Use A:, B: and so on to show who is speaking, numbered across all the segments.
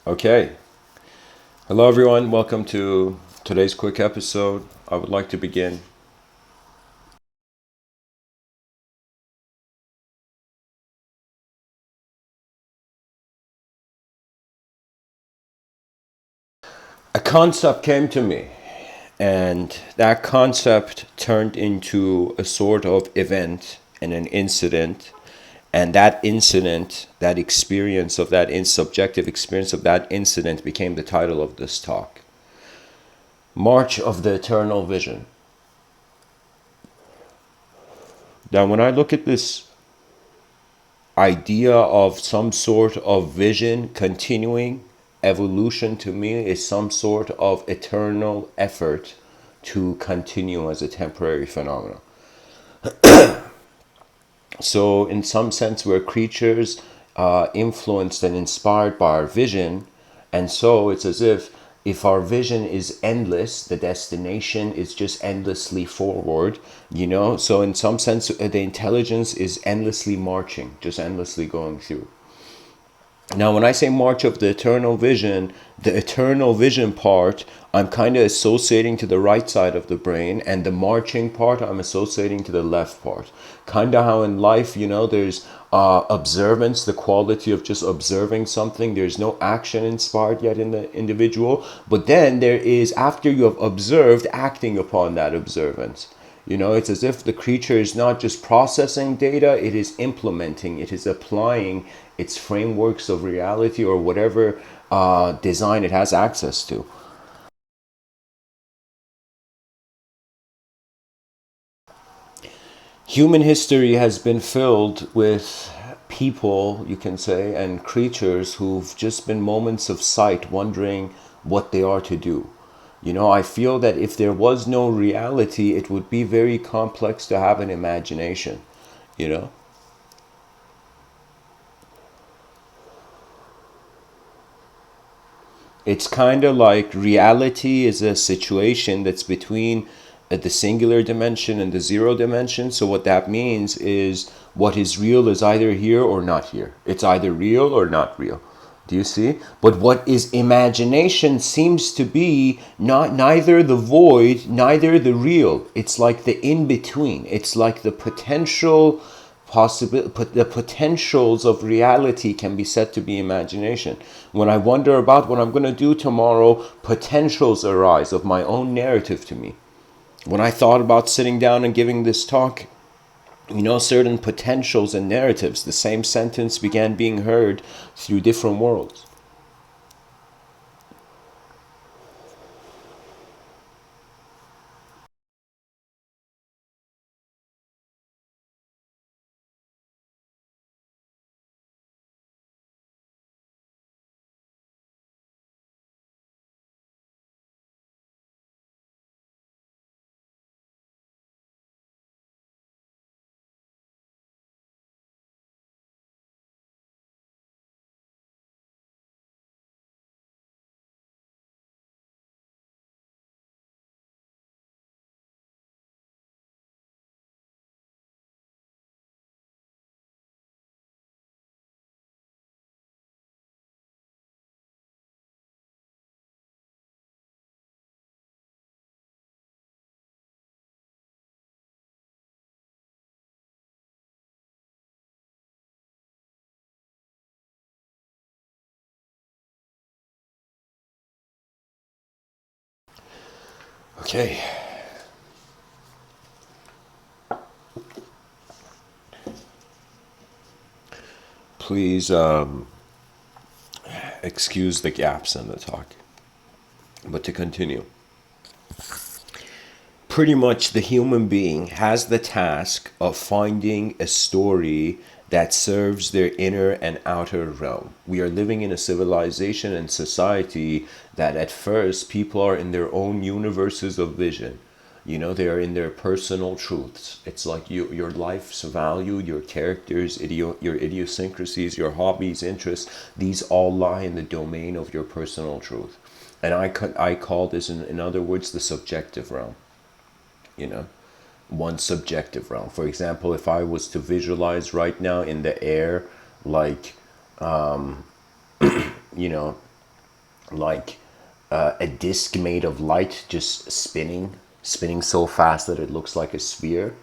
A: Okay. Hello, everyone. Welcome to today's quick episode. I would like to begin. A concept came to me, and that concept turned into a sort of event and an incident. And that incident, that experience of that subjective experience of that incident became the title of this talk. March of the Eternal Vision. Now, when I look at this idea of some sort of vision continuing, evolution to me is some sort of eternal effort to continue as a temporary phenomenon. So, in some sense, we're creatures influenced and inspired by our vision, and so it's as if our vision is endless, the destination is just endlessly forward, you know. So, in some sense, the intelligence is endlessly marching, just endlessly going through. Now, when I say March of the Eternal Vision part, I'm kind of associating to the right side of the brain, and the marching part, I'm associating to the left part. Kind of how in life, you know, there's observance, the quality of just observing something. There's no action inspired yet in the individual, but then there is, after you have observed, acting upon that observance. You know, it's as if the creature is not just processing data, it is implementing, it is applying its frameworks of reality or whatever design it has access to. Human history has been filled with people, you can say, and creatures who've just been moments of sight wondering what they are to do. You know, I feel that if there was no reality, it would be very complex to have an imagination, you know? It's kind of like reality is a situation that's between the singular dimension and the zero dimension. So, what that means is what is real is either here or not here. It's either real or not real. Do you see? But what is imagination seems to be not neither the void, neither the real. It's like the in between. It's like the potential the potentials of reality can be said to be imagination. When I wonder about what I'm going to do tomorrow, potentials arise of my own narrative to me. When I thought about sitting down and giving this talk, you know, certain potentials and narratives, the same sentence began being heard through different worlds. Okay, please excuse the gaps in the talk. But to continue, pretty much the human being has the task of finding a story that serves their inner and outer realm. We are living in a civilization and society that at first people are in their own universes of vision. You know, they are in their personal truths. It's like your life's value, your characters, your idiosyncrasies, your hobbies, interests, these all lie in the domain of your personal truth. And I call this, in other words, the subjective realm, you know, one subjective realm. For example, if I was to visualize right now in the air, like, you know, like a disc made of light just spinning so fast that it looks like a sphere,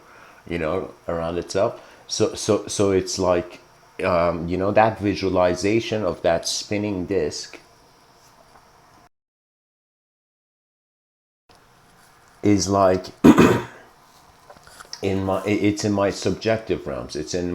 A: around itself. So it's like, that visualization of that spinning disc is like it's in my subjective realms. It's in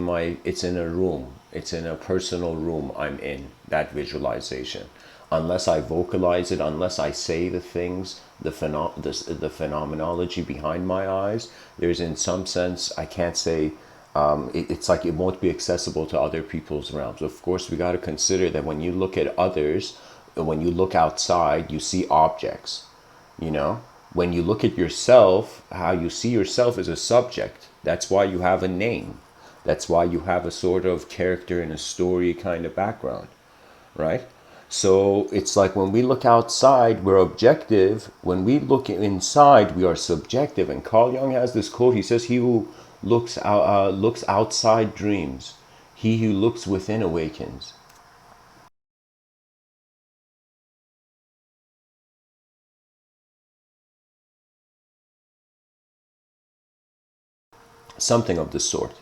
A: a room. It's in a personal room I'm in, that visualization. Unless I vocalize it, unless I say the things, the phenomenology behind my eyes, there's, in some sense, I can't say, it's like it won't be accessible to other people's realms. Of course, we got to consider that when you look at others, when you look outside, you see objects. You know, when you look at yourself, how you see yourself as a subject. That's why you have a name. That's why you have a sort of character in a story kind of background, right? So it's like when we look outside, we're objective. When we look inside, we are subjective. And Carl Jung has this quote. He says, "He who looks outside dreams. He who looks within awakens." Something of the sort.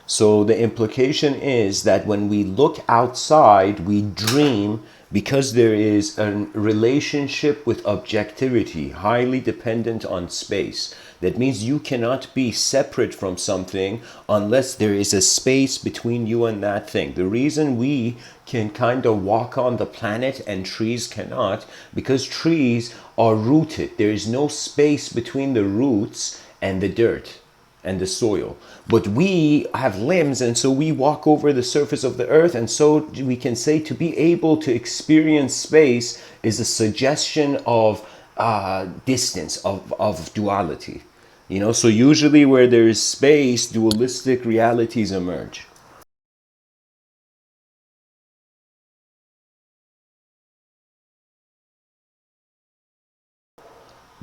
A: So the implication is that when we look outside, we dream because there is a relationship with objectivity, highly dependent on space. That means you cannot be separate from something unless there is a space between you and that thing. The reason we can kind of walk on the planet and trees cannot, because trees are rooted. There is no space between the roots and the dirt and the soil. But we have limbs, and so we walk over the surface of the earth, and so we can say to be able to experience space is a suggestion of distance, of duality. So usually where there is space, dualistic realities emerge.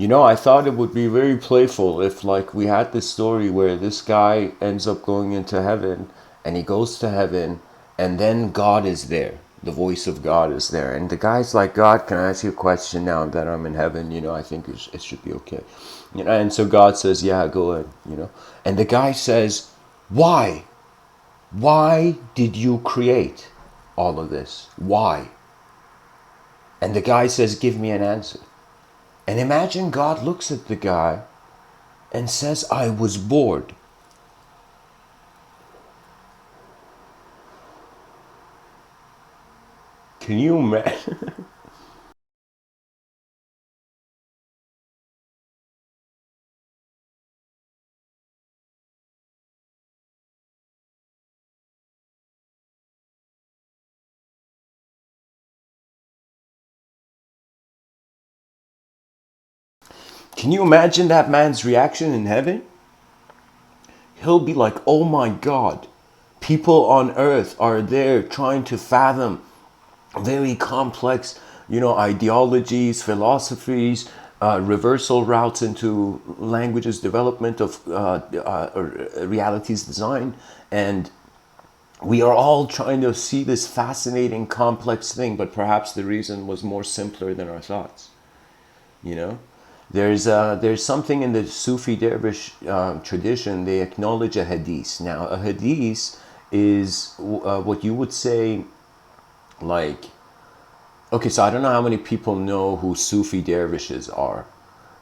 A: I thought it would be very playful if, like, we had this story where this guy ends up going into heaven, and he goes to heaven, and then God is there. The voice of God is there. And the guy's like, "God, can I ask you a question now that I'm in heaven? I think it should be okay." And so God says, "Yeah, go ahead." And the guy says, "Why? Why did you create all of this? Why?" And the guy says, "Give me an answer." And imagine God looks at the guy and says, "I was bored." Can you imagine? Can you imagine that man's reaction in heaven? He'll be like, "Oh my God, people on earth are there trying to fathom very complex, ideologies, philosophies, reversal routes into languages, development of realities design, and we are all trying to see this fascinating, complex thing, but perhaps the reason was more simpler than our thoughts." You know, there's something in the Sufi dervish tradition. They acknowledge a hadith. Now, a hadith is what you would say, like, okay, so I don't know how many people know who Sufi dervishes are.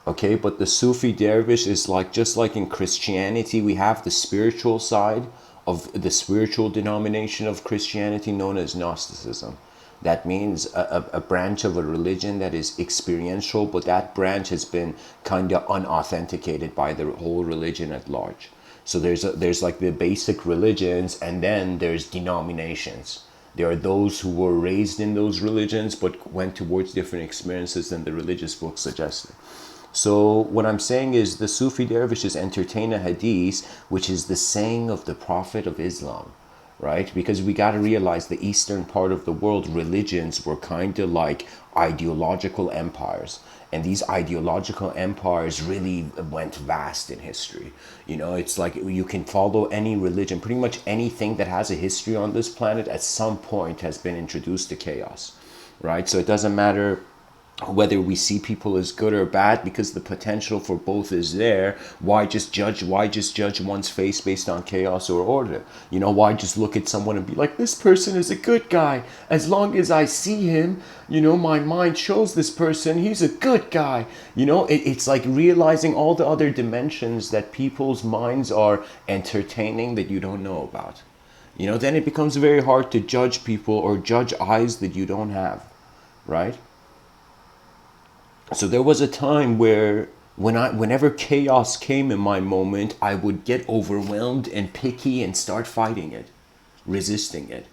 A: Okay, but the Sufi dervish is like, just like in Christianity, we have the spiritual side of the spiritual denomination of Christianity known as Gnosticism. That means a branch of a religion that is experiential, but that branch has been kind of unauthenticated by the whole religion at large. So there's like the basic religions, and then there's denominations. There are those who were raised in those religions but went towards different experiences than the religious books suggested. So what I'm saying is the Sufi dervishes entertain a hadith, which is the saying of the Prophet of Islam, right? Because we got to realize the eastern part of the world, religions were kind of like ideological empires. And these ideological empires really went vast in history. It's like you can follow any religion, pretty much anything that has a history on this planet at some point has been introduced to chaos. right? So it doesn't matter whether we see people as good or bad, because the potential for both is there. Why just judge one's face based on chaos or order? Why just look at someone and be like, this person is a good guy? As long as I see him, my mind shows this person he's a good guy. It's like realizing all the other dimensions that people's minds are entertaining that you don't know about. Then it becomes very hard to judge people or judge eyes that you don't have, right? So there was a time where whenever chaos came in my moment, I would get overwhelmed and picky and start fighting it, resisting it.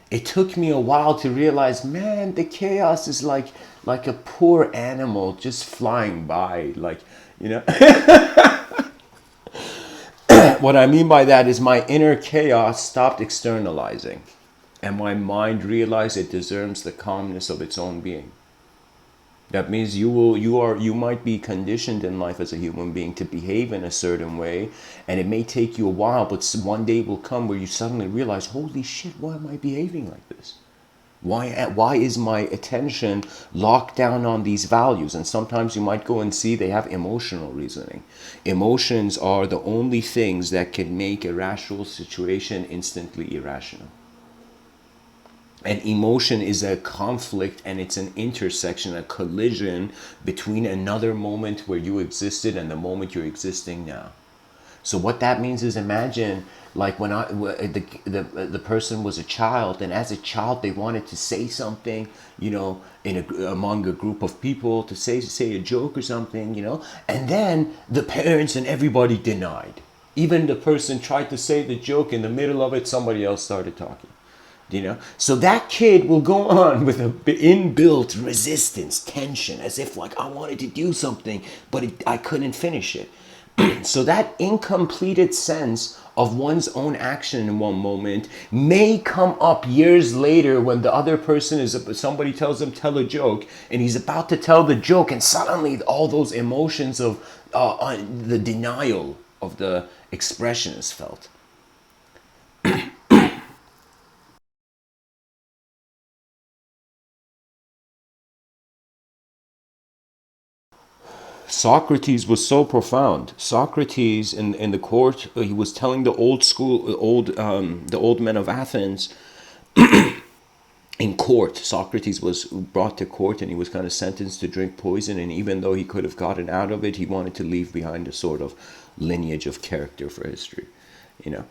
A: It took me a while to realize, man, the chaos is like a poor animal just flying by, you know. What I mean by that is my inner chaos stopped externalizing, and my mind realized it deserves the calmness of its own being. That means you might be conditioned in life as a human being to behave in a certain way, and it may take you a while, but one day will come where you suddenly realize, holy shit, why am I behaving like this? Why is my attention locked down on these values? And sometimes you might go and see they have emotional reasoning. Emotions are the only things that can make a rational situation instantly irrational. And emotion is a conflict, and it's an intersection, a collision between another moment where you existed and the moment you're existing now. So what that means is, imagine like when the person was a child, and as a child they wanted to say something, among a group of people, to say a joke or something, and then the parents and everybody denied. Even the person tried to say the joke, in the middle of it somebody else started talking. So that kid will go on with a inbuilt resistance, tension, as if like, I wanted to do something but I couldn't finish it. So that incompleted sense of one's own action in one moment may come up years later, when the other person is, somebody tells him tell a joke, and he's about to tell the joke, and suddenly all those emotions of the denial of the expression is felt. Socrates was so profound. Socrates in the court, he was telling the the old men of Athens in court. Socrates was brought to court, and he was kind of sentenced to drink poison. And even though he could have gotten out of it, he wanted to leave behind a sort of lineage of character for history, you know,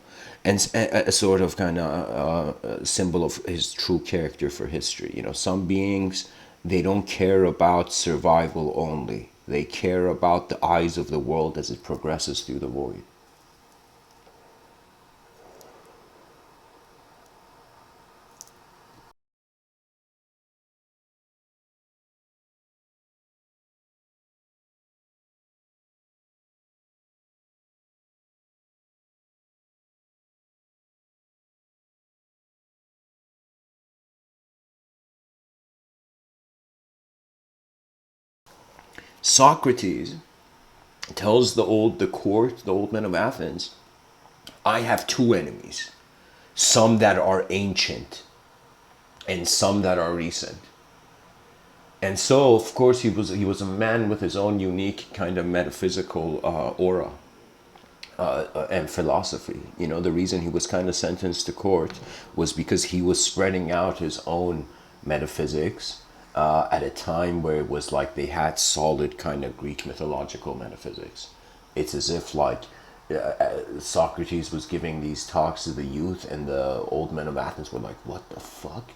A: and a sort of kind of symbol of his true character for history. Some beings, they don't care about survival only. They care about the eyes of the world as it progresses through the void. Socrates tells the old men of Athens, I have two enemies, some that are ancient and some that are recent. And so, of course, he was a man with his own unique kind of metaphysical aura and philosophy. The reason he was kind of sentenced to court was because he was spreading out his own metaphysics at a time where it was like they had solid kind of Greek mythological metaphysics. It's as if like Socrates was giving these talks to the youth, and the old men of Athens were like, "What the fuck?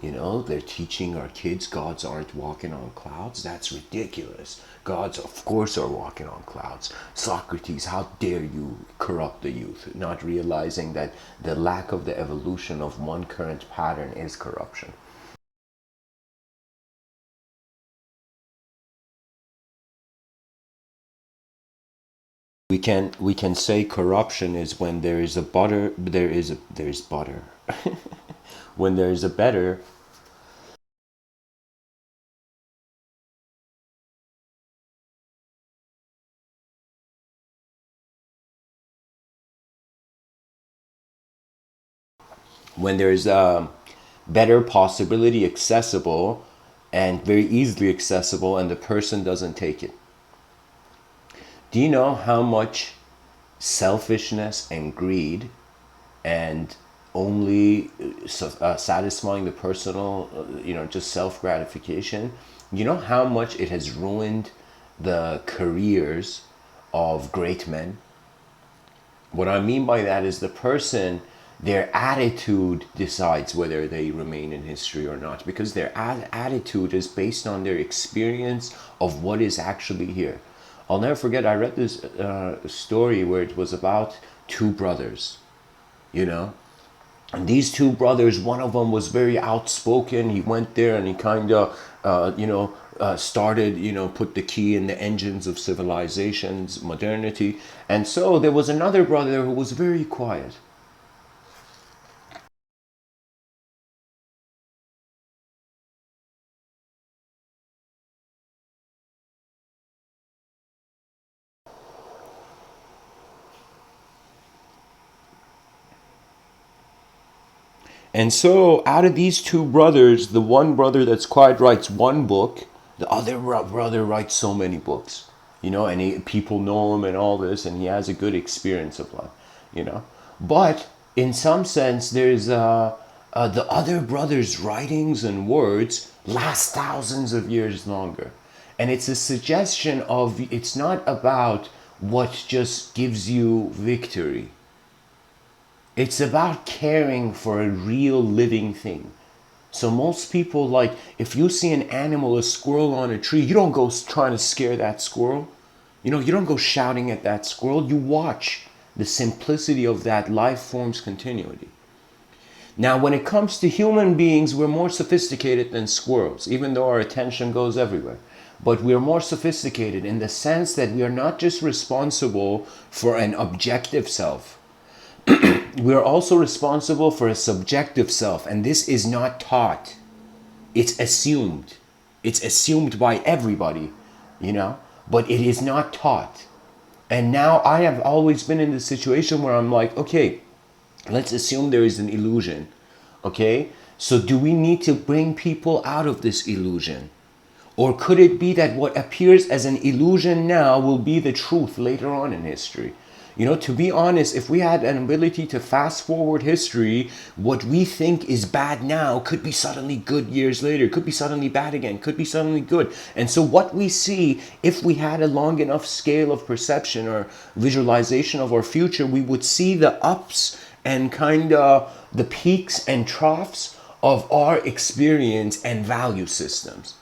A: They're teaching our kids gods aren't walking on clouds? That's ridiculous. Gods, of course, are walking on clouds. Socrates, how dare you corrupt the youth?" Not realizing that the lack of the evolution of one current pattern is corruption. We can say corruption is when there is a butter, there's butter. When there is a better, when there is a better possibility accessible, and very easily accessible, and the person doesn't take it. Do you know how much selfishness and greed and only satisfying the personal, just self gratification, you know how much it has ruined the careers of great men? What I mean by that is the person, their attitude decides whether they remain in history or not, because their attitude is based on their experience of what is actually here. I'll never forget, I read this story where it was about two brothers, you know, and these two brothers, one of them was very outspoken. He went there and he kind of started, put the key in the engines of civilizations, modernity. And so there was another brother who was very quiet. And so, out of these two brothers, the one brother that's quiet writes one book, the other brother writes so many books, and people know him and all this, and he has a good experience of life. But in some sense, there's the other brother's writings and words last thousands of years longer. And it's a suggestion of it's not about what just gives you victory. It's about caring for a real living thing. So most people, like, if you see an animal, a squirrel on a tree, you don't go trying to scare that squirrel. You don't go shouting at that squirrel. You watch the simplicity of that life form's continuity. Now, when it comes to human beings, we're more sophisticated than squirrels, even though our attention goes everywhere. But we're more sophisticated in the sense that we are not just responsible for an objective self, we are also responsible for a subjective self, and this is not taught. It's assumed. It's assumed by everybody, but it is not taught. And now I have always been in the situation where I'm like, okay, let's assume there is an illusion. Okay? So do we need to bring people out of this illusion? Or could it be that what appears as an illusion now will be the truth later on in history? To be honest, if we had an ability to fast forward history, what we think is bad now could be suddenly good years later, could be suddenly bad again, could be suddenly good. And so what we see, if we had a long enough scale of perception or visualization of our future, we would see the ups and kind of the peaks and troughs of our experience and value systems.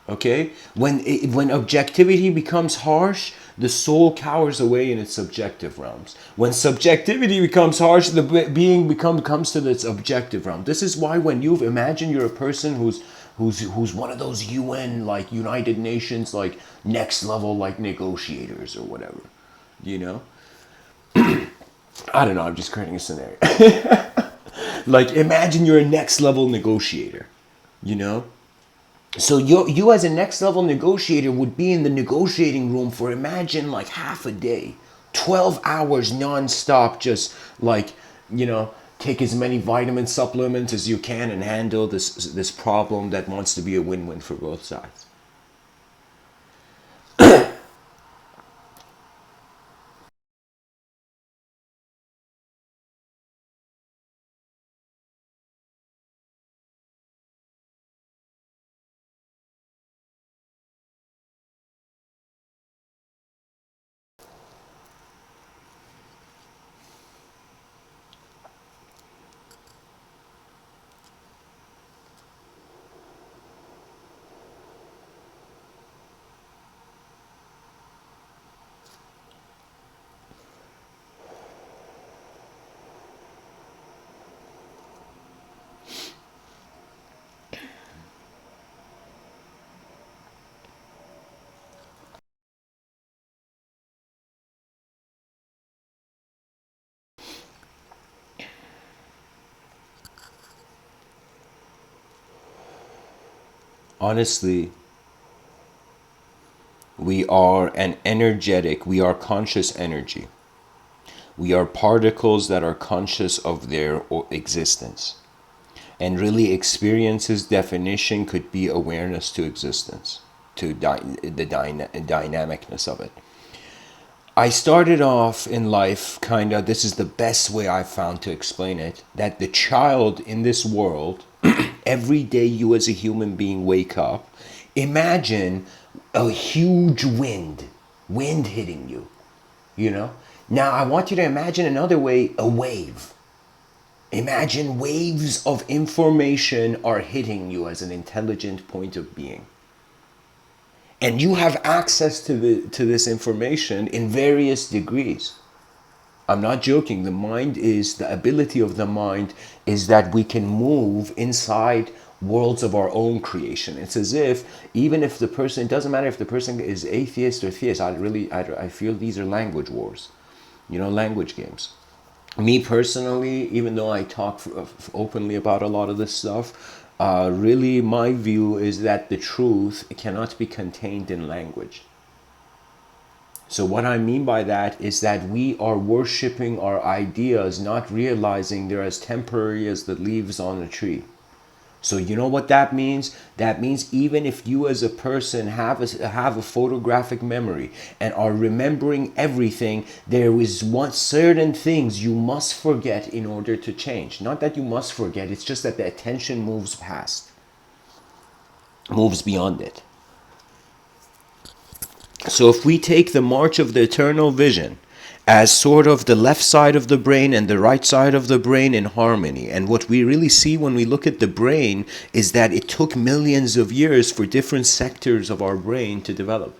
A: Okay, when objectivity becomes harsh, the soul cowers away in its subjective realms. When subjectivity becomes harsh, the being comes to its objective realm. This is why when you imagine you're a person who's one of those UN, like United Nations, like next level, like negotiators or whatever, you know. I don't know. I'm just creating a scenario. Like, imagine you're a next level negotiator, you know. So you as a next level negotiator would be in the negotiating room for, imagine, like half a day, 12 hours nonstop, just like, take as many vitamin supplements as you can and handle this problem that wants to be a win-win for both sides. Honestly, we are conscious energy. We are particles that are conscious of their existence. And really, experience's definition could be awareness to existence, to the dynamicness of it. I started off in life kind of, this is the best way I've found to explain it, that the child in this world, every day you as a human being wake up, imagine a huge wind hitting you, you know? Now I want you to imagine another way, a wave. Imagine waves of information are hitting you as an intelligent point of being. And you have access to this information in various degrees. I'm not joking. The ability of the mind is that we can move inside worlds of our own creation. It's as if, even if the person, it doesn't matter if the person is atheist or theist, I feel these are language wars, language games. Me personally, even though I talk openly about a lot of this stuff, really my view is that the truth cannot be contained in language. So what I mean by that is that we are worshiping our ideas, not realizing they're as temporary as the leaves on a tree. So you know what that means? That means even if you as a person have a photographic memory and are remembering everything, there is one certain things you must forget in order to change. Not that you must forget, it's just that the attention moves beyond it. So if we take the march of the eternal vision as sort of the left side of the brain and the right side of the brain in harmony, and what we really see when we look at the brain is that it took millions of years for different sectors of our brain to develop.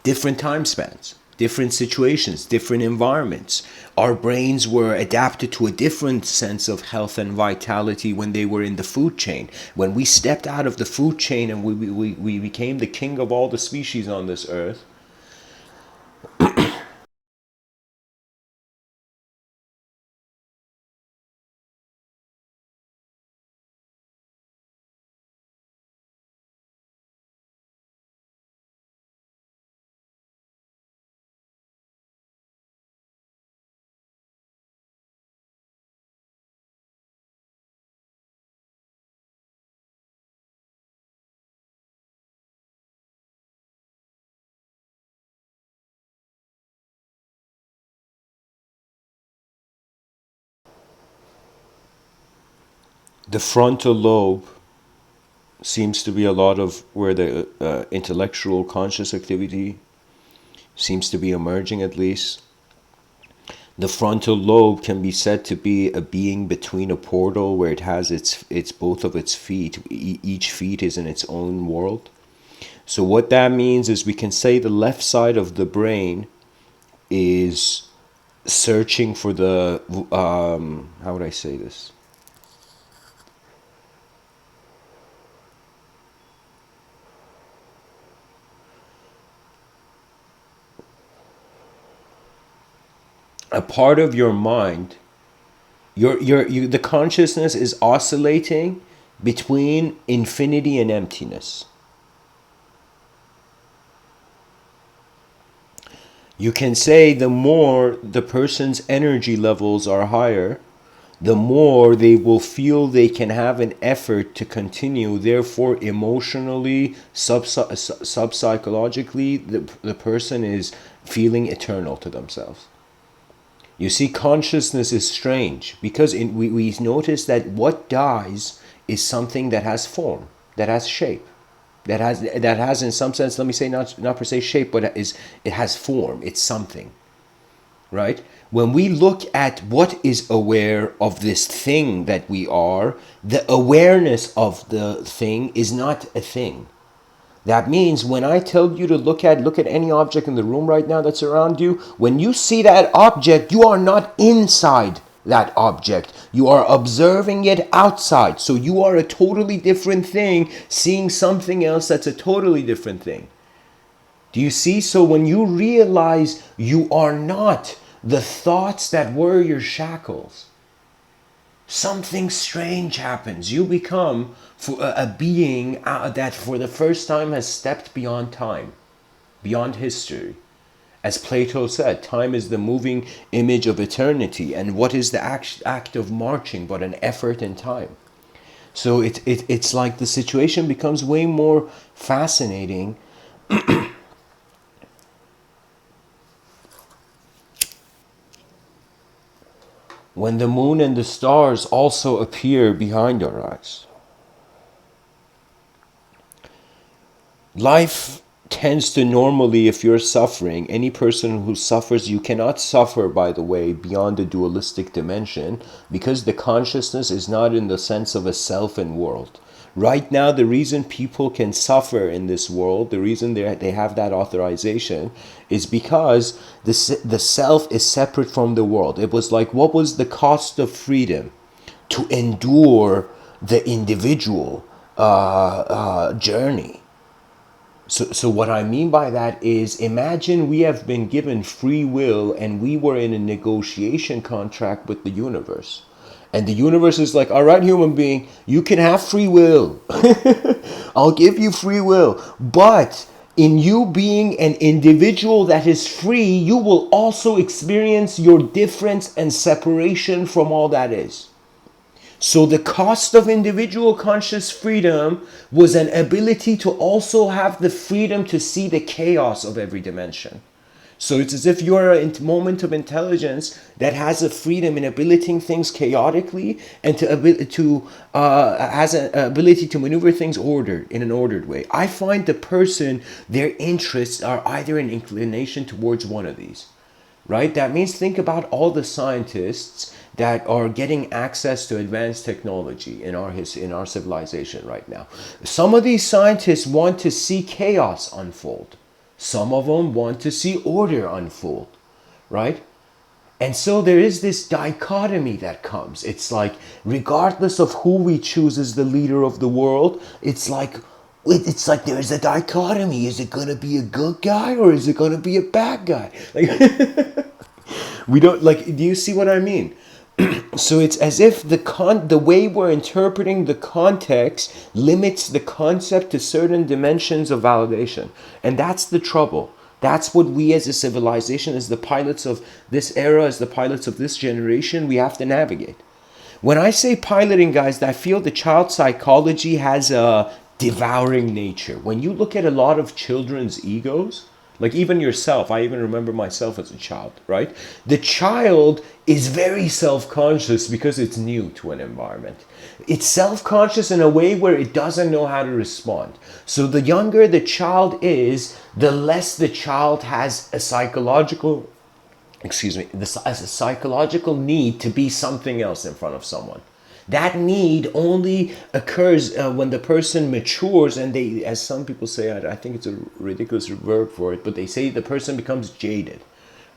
A: Different time spans, different situations, different environments. Our brains were adapted to a different sense of health and vitality when they were in the food chain. When we stepped out of the food chain and we became the king of all the species on this earth, the frontal lobe seems to be a lot of where the intellectual conscious activity seems to be emerging, at least. The frontal lobe can be said to be a being between a portal where it has its both of its feet. Each feet is in its own world. So what that means is we can say the left side of the brain is searching for the how would I say this? A part of your mind, the consciousness is oscillating between infinity and emptiness. You can say the more the person's energy levels are higher, the more they will feel they can have an effort to continue. Therefore, emotionally, sub-psychologically, the person is feeling eternal to themselves. You see, consciousness is strange because we notice that what dies is something that has form, that has shape, that has in some sense, let me say not per se shape, but it has form. It's something, right? When we look at what is aware of this thing that we are, the awareness of the thing is not a thing. That means when I tell you to look at any object in the room right now that's around you, when you see that object, you are not inside that object. You are observing it outside. So you are a totally different thing, seeing something else that's a totally different thing. Do you see? So when you realize you are not the thoughts that were your shackles, something strange happens. You become a being that for the first time has stepped beyond time, beyond history. As Plato said, time is the moving image of eternity. And what is the act of marching but an effort in time? So it's like the situation becomes way more fascinating when the moon and the stars also appear behind our eyes. Life tends to normally, if you're suffering, any person who suffers, you cannot suffer, by the way, beyond the dualistic dimension, because the consciousness is not in the sense of a self and world. Right now, the reason people can suffer in this world, the reason they have that authorization, is because the self is separate from the world. It was like, what was the cost of freedom? To endure the individual journey. So what I mean by that is, imagine we have been given free will and we were in a negotiation contract with the universe. And the universe is like, all right, human being, you can have free will. I'll give you free will. But in you being an individual that is free, you will also experience your difference and separation from all that is. So the cost of individual conscious freedom was an ability to also have the freedom to see the chaos of every dimension. So it's as if you're a moment of intelligence that has a freedom in abilitying things chaotically and has an ability to maneuver things ordered in an ordered way. I find the person, their interests are either an inclination towards one of these. Right? That means think about all the scientists that are getting access to advanced technology in our civilization right now. Some of these scientists want to see chaos unfold. Some of them want to see order unfold, right? And so there is this dichotomy that comes. It's like, regardless of who we choose as the leader of the world, it's like there's a dichotomy. Is it going to be a good guy or is it going to be a bad guy? Like, we don't, like, do you see what I mean? So it's as if the way we're interpreting the context limits the concept to certain dimensions of validation. And that's the trouble. That's what we as a civilization, as the pilots of this era, as the pilots of this generation, we have to navigate. When I say piloting, guys, I feel the child psychology has a devouring nature. When you look at a lot of children's egos, like even yourself, I even remember myself as a child, right? The child is very self-conscious because it's new to an environment. It's self-conscious in a way where it doesn't know how to respond. So the younger the child is, the less the child has a psychological need to be something else in front of someone. That need only occurs when the person matures, and they, as some people say, I think it's a ridiculous verb for it, but they say the person becomes jaded,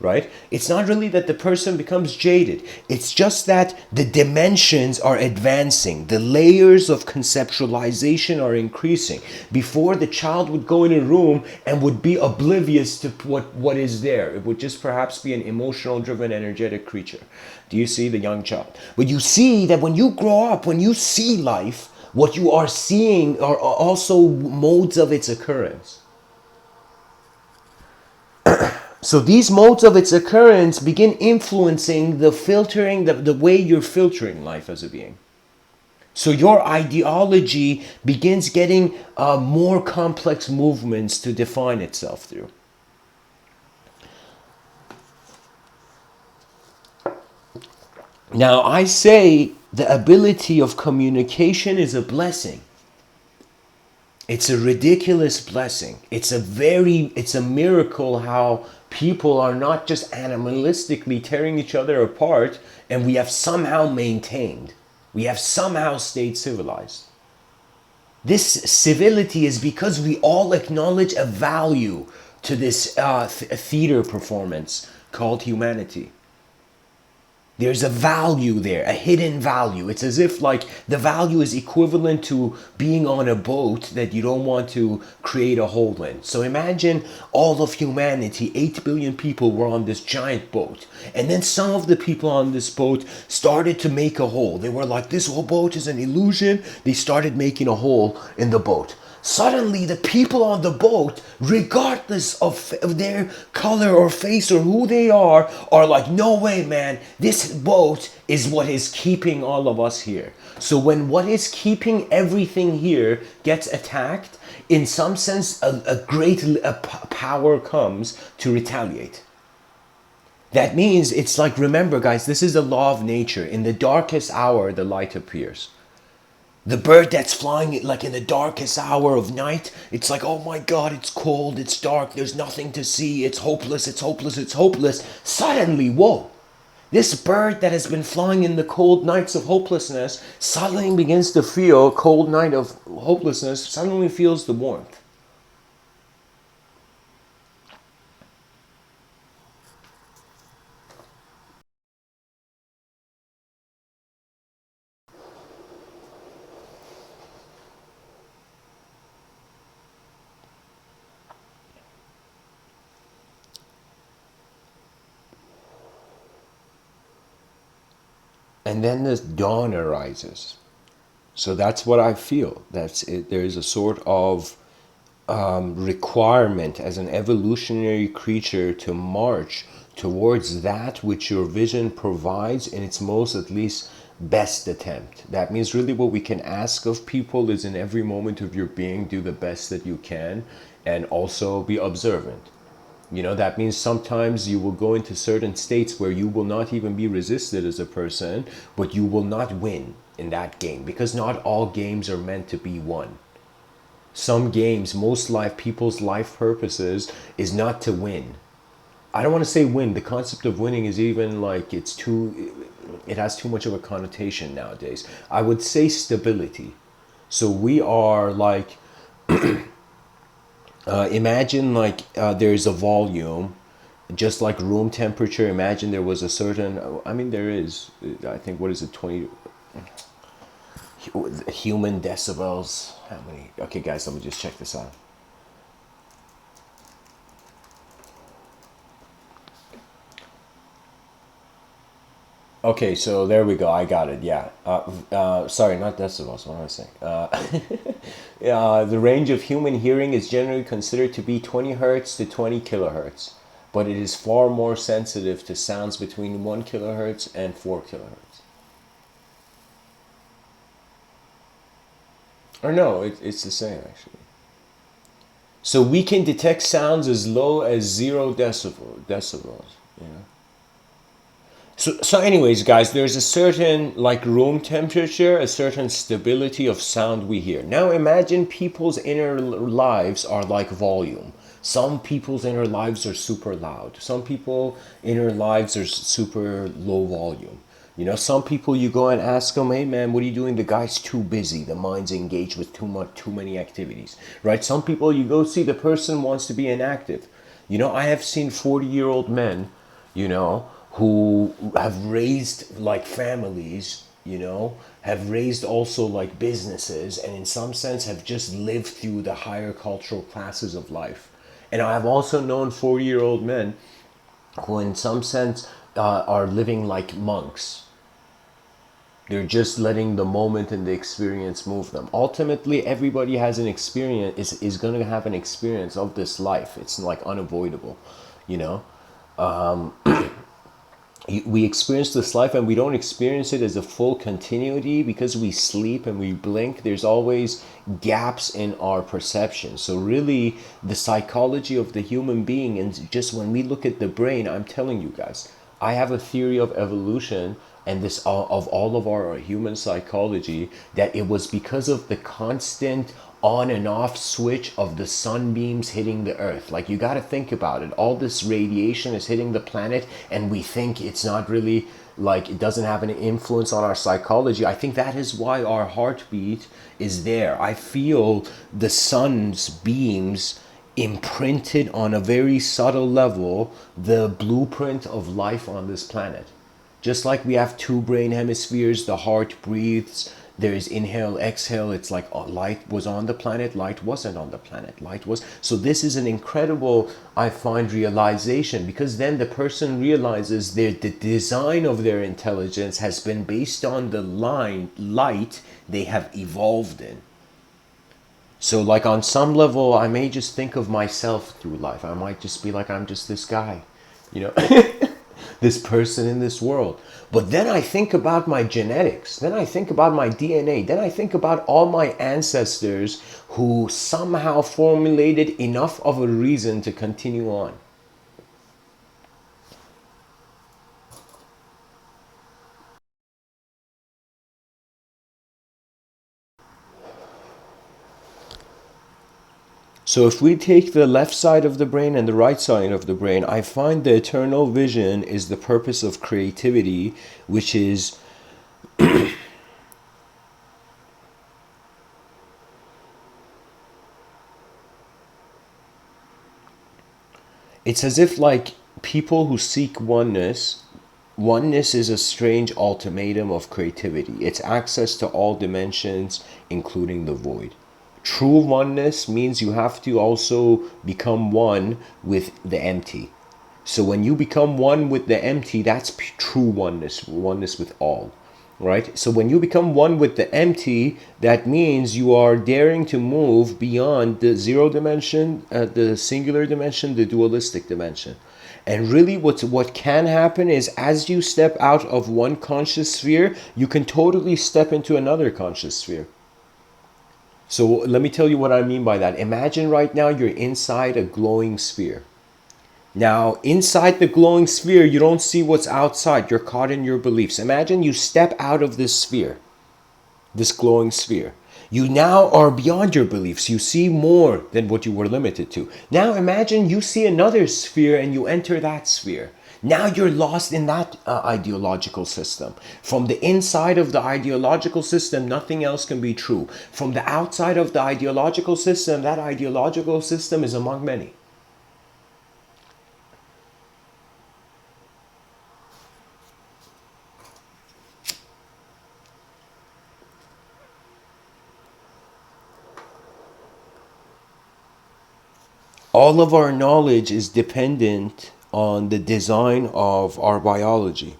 A: right? It's not really that the person becomes jaded. It's just that the dimensions are advancing. The layers of conceptualization are increasing. Before, the child would go in a room and would be oblivious to what is there. It would just perhaps be an emotional driven, energetic creature. Do you see the young child? But you see that when you grow up, when you see life, what you are seeing are also modes of its occurrence. So these modes of its occurrence begin influencing the filtering, the way you're filtering life as a being. So your ideology begins getting more complex movements to define itself through. Now, I say the ability of communication is a blessing. It's a ridiculous blessing. It's a miracle how people are not just animalistically tearing each other apart, and we have somehow maintained. We have somehow stayed civilized. This civility is because we all acknowledge a value to this theater performance called humanity. There's a value there, a hidden value. It's as if like the value is equivalent to being on a boat that you don't want to create a hole in. So imagine all of humanity, 8 billion people were on this giant boat. And then some of the people on this boat started to make a hole. They were like, this whole boat is an illusion. They started making a hole in the boat. Suddenly, the people on the boat, regardless of their color or face or who they are like, no way, man, this boat is what is keeping all of us here. So when what is keeping everything here gets attacked, in some sense, a great power comes to retaliate. That means it's like, remember, guys, this is a law of nature. In the darkest hour, the light appears. The bird that's flying like in the darkest hour of night, it's like, oh my god, it's cold, it's dark, there's nothing to see, it's hopeless, it's hopeless, it's hopeless. Suddenly, whoa, this bird that has been flying in the cold nights of hopelessness suddenly begins to feel, cold night of hopelessness, suddenly feels the warmth. And then this dawn arises. So that's what I feel. That's it. There is a sort of requirement as an evolutionary creature to march towards that which your vision provides in its most, at least, best attempt. That means really what we can ask of people is, in every moment of your being, do the best that you can and also be observant. That means sometimes you will go into certain states where you will not even be resisted as a person, but you will not win in that game, because not all games are meant to be won. Some games, most people's life purposes is not to win. I don't want to say win. The concept of winning is even like, it has too much of a connotation nowadays. I would say stability. So we are like, imagine like there's a volume, just like room temperature. Imagine there was a certain, I mean, there is, I think, what is it, 20 human decibels. How many? Okay, guys, let me just check this out. Okay, so there we go. I got it. Yeah. Sorry, not decibels. What am I saying? The range of human hearing is generally considered to be 20 hertz to 20 kilohertz, but it is far more sensitive to sounds between 1 kilohertz and 4 kilohertz. Or no, it's the same actually. So we can detect sounds as low as 0 decibels. You know. So anyways, guys, there's a certain like room temperature, a certain stability of sound we hear. Now imagine people's inner lives are like volume. Some people's inner lives are super loud. Some people inner lives are super low volume. Some people you go and ask them, hey man, what are you doing? The guy's too busy. The mind's engaged with too many activities, right? Some people you go see, the person wants to be inactive. I have seen 40-year-old men, who have raised like families, have raised also like businesses, and in some sense have just lived through the higher cultural classes of life. And I've also known 40-year-old men who in some sense are living like monks. They're just letting the moment and the experience move them. Ultimately, everybody has an experience, is going to have an experience of this life. It's like unavoidable, you know. We experience this life and we don't experience it as a full continuity because we sleep and we blink. There's always gaps in our perception. So really the psychology of the human being, and just when we look at the brain, I'm telling you guys, I have a theory of evolution and this of all of our human psychology, that it was because of the constant on and off switch of the sunbeams hitting the earth. Like, you got to think about it. All this radiation is hitting the planet and we think it's not really, like, it doesn't have any influence on our psychology. I think that is why our heartbeat is there. I feel the sun's beams imprinted on a very subtle level the blueprint of life on this planet. Just like we have two brain hemispheres, the heart breathes, there's inhale, exhale. It's like light was on the planet, light wasn't on the planet, light was. So this is an incredible, I find, realization, because then the person realizes the design of their intelligence has been based on the light they have evolved in. So, like, on some level, I may just think of myself through life. I might just be like, I'm just this guy, you know, this person in this world. But then I think about my genetics. Then I think about my DNA. Then I think about all my ancestors who somehow formulated enough of a reason to continue on. So if we take the left side of the brain and the right side of the brain, I find the eternal vision is the purpose of creativity, which is, it's as if like people who seek oneness is a strange ultimatum of creativity. It's access to all dimensions, including the void. True oneness means you have to also become one with the empty. So when you become one with the empty, that's true oneness, oneness with all, right? So when you become one with the empty, that means you are daring to move beyond the zero dimension, the singular dimension, the dualistic dimension. And really what can happen is as you step out of one conscious sphere, you can totally step into another conscious sphere. So let me tell you what I mean by that. Imagine right now you're inside a glowing sphere. Now, inside the glowing sphere, you don't see what's outside. You're caught in your beliefs. Imagine you step out of this sphere, this glowing sphere. You now are beyond your beliefs. You see more than what you were limited to. Now imagine you see another sphere and you enter that sphere. Now you're lost in that ideological system. From the inside of the ideological system, nothing else can be true. From the outside of the ideological system, that ideological system is among many. All of our knowledge is dependent on the design of our biology.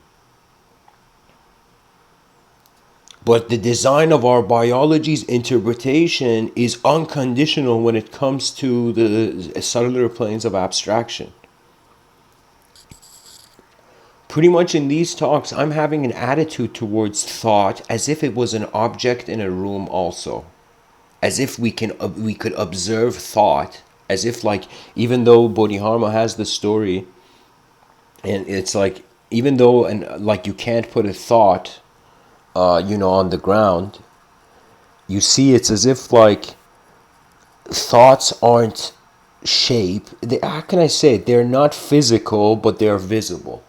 A: But the design of our biology's interpretation is unconditional when it comes to the cellular planes of abstraction. Pretty much in these talks, I'm having an attitude towards thought as if it was an object in a room also. As if we could observe thought, as if like even though Bodhidharma has the story, and it's like even though and like you can't put a thought on the ground, you see it's as if like thoughts aren't shape. How can I say it? They're not physical, but they're visible.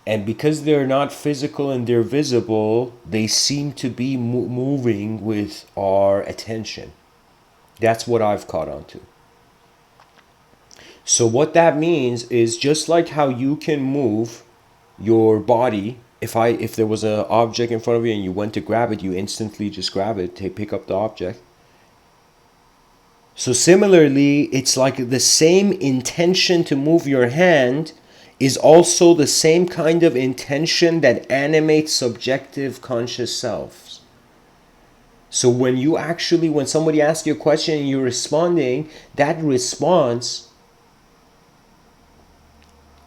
A: And because they're not physical and they're visible, they seem to be moving with our attention. That's what I've caught on to. So what that means is just like how you can move your body. If there was an object in front of you and you went to grab it, you instantly just grab it, pick up the object. So similarly, it's like the same intention to move your hand is also the same kind of intention that animates subjective conscious selves. So when somebody asks you a question and you're responding, that response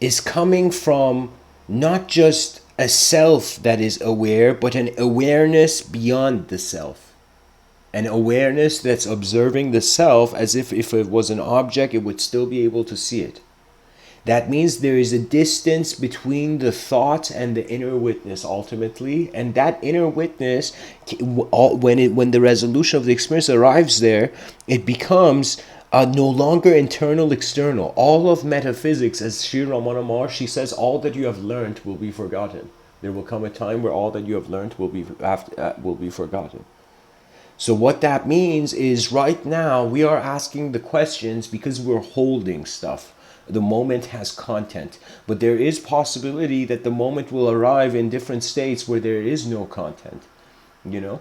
A: is coming from not just a self that is aware, but an awareness beyond the self. An awareness that's observing the self as if it was an object, it would still be able to see it. That means there is a distance between the thought and the inner witness ultimately, and that inner witness, when the resolution of the experience arrives there, it becomes no longer internal external. All of metaphysics, as Sri Ramana Maharshi says, all that you have learned will be forgotten. There will come a time where all that you have learned will be forgotten. So what that means is right now we are asking the questions because we're holding stuff. The moment has content, but there is possibility that the moment will arrive in different states where there is no content, you know?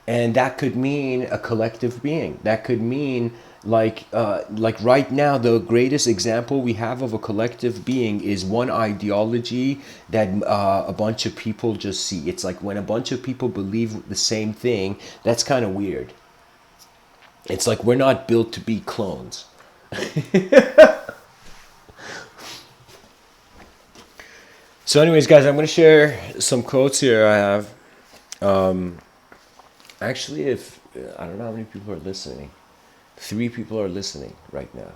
A: And that could mean a collective being. That could mean like right now, the greatest example we have of a collective being is one ideology that a bunch of people just see. It's like when a bunch of people believe the same thing, that's kind of weird. It's like we're not built to be clones. So anyways, guys, I'm going to share some quotes here I have. Actually, if I don't know how many people are listening. 3 people are listening right now.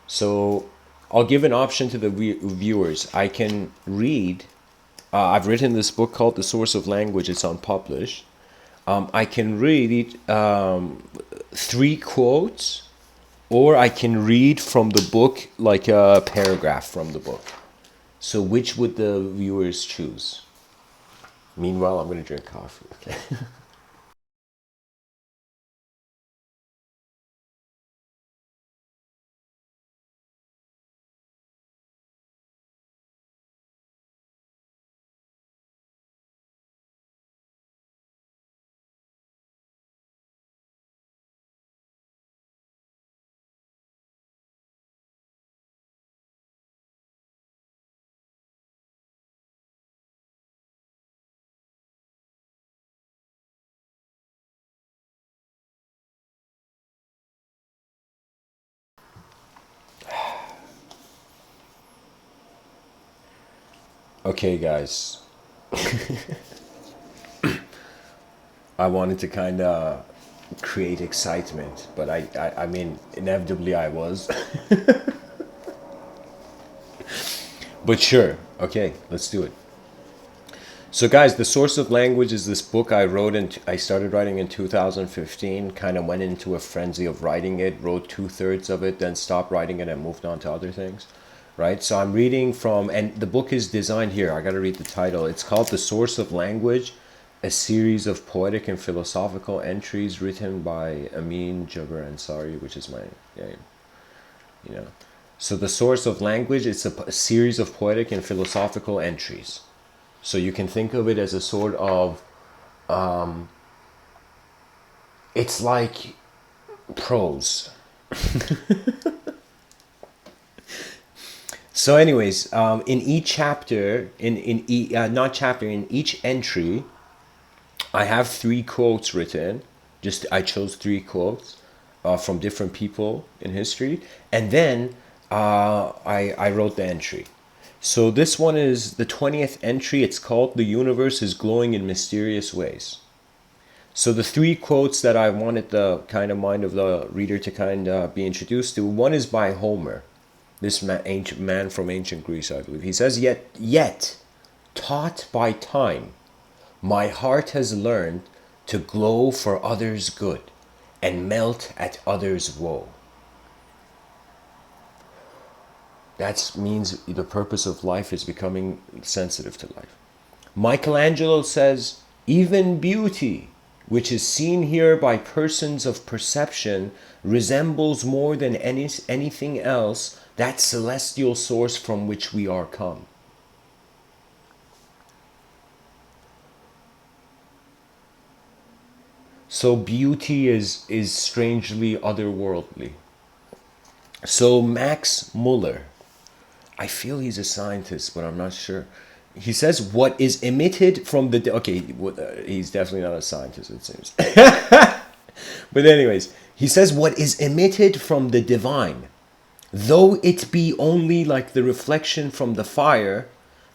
A: So I'll give an option to the viewers. I can read. I've written this book called The Source of Language. It's unpublished. I can read 3 quotes, or I can read from the book, like a paragraph from the book. So which would the viewers choose? Meanwhile, I'm going to drink coffee. Okay. Okay, guys. I wanted to kind of create excitement, but I mean, inevitably I was. But sure, okay, let's do it. So, guys, The Source of Language is this book I wrote, and I started writing in 2015. Kind of went into a frenzy of writing it, wrote 2/3 of it, then stopped writing it and moved on to other things. Right? So I'm reading from, and the book is designed here. I got to read the title. It's called The Source of Language, a series of poetic and philosophical entries written by Amin Jabbar Ansari, which is my name. You know. So The Source of Language, it's a series of poetic and philosophical entries. So you can think of it as a sort of, it's like prose. So anyways, in each chapter, in each entry, I have 3 quotes written. Just I chose 3 quotes from different people in history, and then I wrote the entry. So this one is the 20th entry. It's called "The Universe is Glowing in Mysterious Ways." So the 3 quotes that I wanted the kind of mind of the reader to kind of be introduced to. One is by Homer, this ancient man from ancient Greece, I believe. He says, "Yet, taught by time, my heart has learned to glow for others' good and melt at others' woe." That means the purpose of life is becoming sensitive to life. Michelangelo says, "Even beauty, which is seen here by persons of perception, resembles more than anything else that celestial source from which we are come." So beauty is strangely otherworldly. So Max Muller, I feel he's a scientist, but I'm not sure. He says what is emitted from the okay. He's definitely not a scientist, it seems. But anyways, he says what is emitted from the divine, though it be only like the reflection from the fire,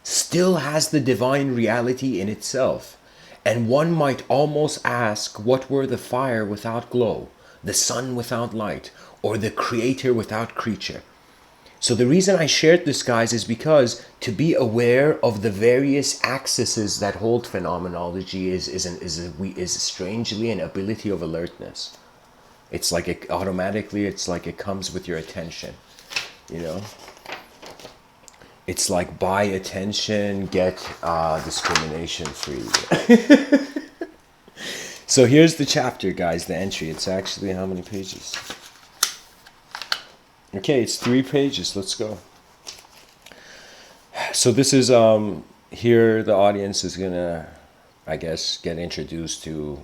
A: still has the divine reality in itself. And one might almost ask what were the fire without glow, the sun without light, or the creator without creature. So the reason I shared this, guys, is because to be aware of the various axes that hold phenomenology is strangely an ability of alertness. It's like it's like it comes with your attention, you know. It's like buy attention, get discrimination free. So here's the chapter, guys, the entry. It's actually how many pages? Okay, it's 3 pages. Let's go. So this is here the audience is gonna, I guess, get introduced to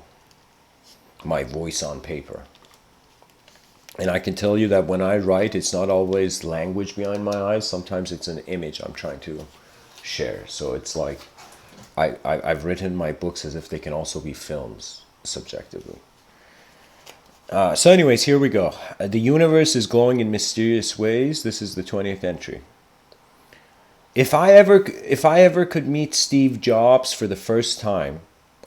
A: my voice on paper. And I can tell you that when I write, it's not always language behind my eyes. Sometimes it's an image I'm trying to share. So it's like I've written my books as if they can also be films subjectively. So anyways, here we go. The universe is glowing in mysterious ways. This is the 20th entry. If I ever could meet Steve Jobs for the first time,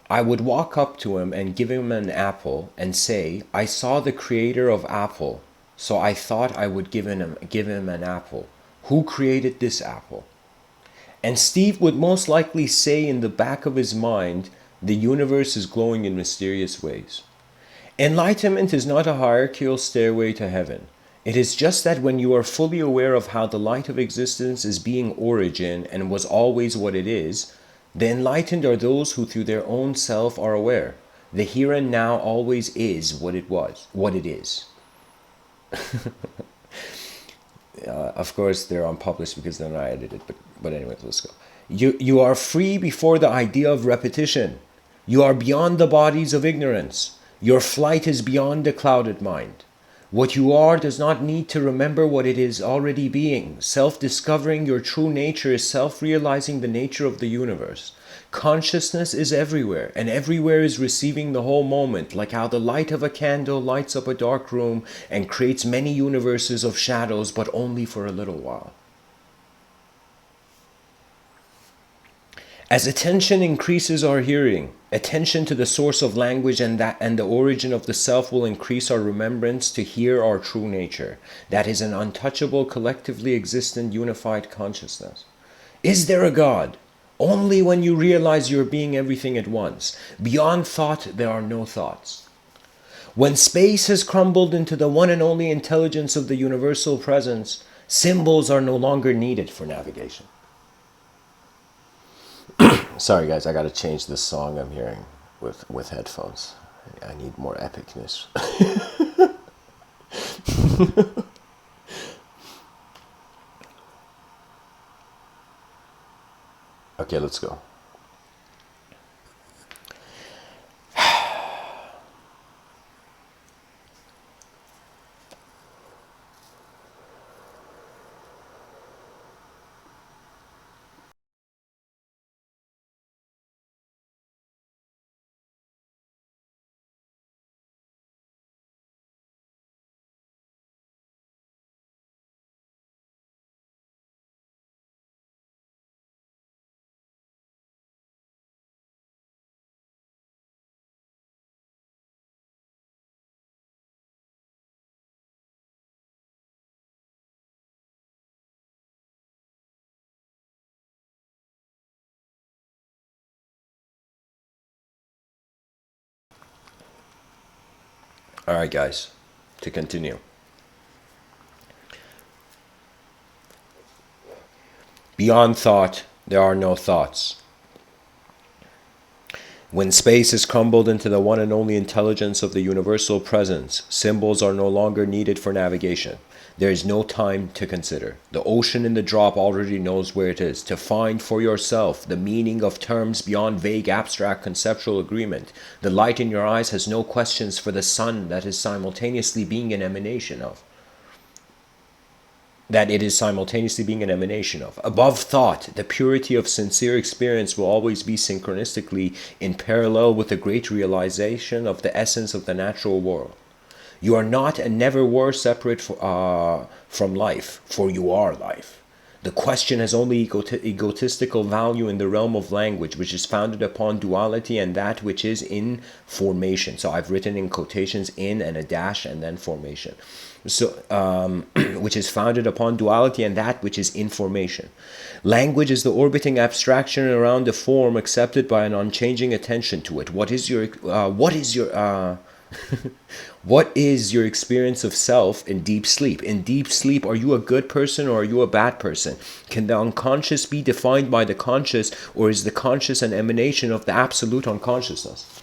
A: I would walk up to him and give him an apple and say, "I saw the creator of Apple, so I thought I would give him an apple. Who created this apple?" And Steve would most likely say in the back of his mind, "The universe is glowing in mysterious ways." Enlightenment is not a hierarchical stairway to heaven. It is just that when you are fully aware of how the light of existence is being origin and was always what it is, the enlightened are those who through their own self are aware. The here and now always is what it is. Of course, they're unpublished because they're not edited, but anyways, let's go. You are free before the idea of repetition. You are beyond the bodies of ignorance. Your flight is beyond the clouded mind. What you are does not need to remember what it is already being. Self-discovering your true nature is self-realizing the nature of the universe. Consciousness is everywhere, and everywhere is receiving the whole moment, like how the light of a candle lights up a dark room and creates many universes of shadows, but only for a little while. As attention increases our hearing, attention to the source of language and the origin of the self will increase our remembrance to hear our true nature. That is an untouchable, collectively existent, unified consciousness. Is there a God? Only when you realize you're being everything at once. Beyond thought, there are no thoughts. When space has crumbled into the one and only intelligence of the universal presence, symbols are no longer needed for navigation. Sorry guys, I gotta change this song I'm hearing with headphones. I need more epicness. Okay, let's go. Alright guys, to continue. Beyond thought, there are no thoughts. When space is crumbled into the one and only intelligence of the universal presence, symbols are no longer needed for navigation. There is no time to consider. The ocean in the drop already knows where it is. To find for yourself the meaning of terms beyond vague, abstract, conceptual agreement. The light in your eyes has no questions for the sun that is simultaneously being an emanation of. That it is simultaneously being an emanation of. Above thought, the purity of sincere experience will always be synchronistically in parallel with the great realization of the essence of the natural world. You are not and never were separate from life, for you are life. The question has only egotistical value in the realm of language, which is founded upon duality and that which is in formation. So I've written in quotations in and a dash and then formation. So, which is founded upon duality and that which is in formation. Language is the orbiting abstraction around a form accepted by an unchanging attention to it. What is your what is your experience of self in deep sleep? In deep sleep, are you a good person or are you a bad person? Can the unconscious be defined by the conscious, or is the conscious an emanation of the absolute unconsciousness?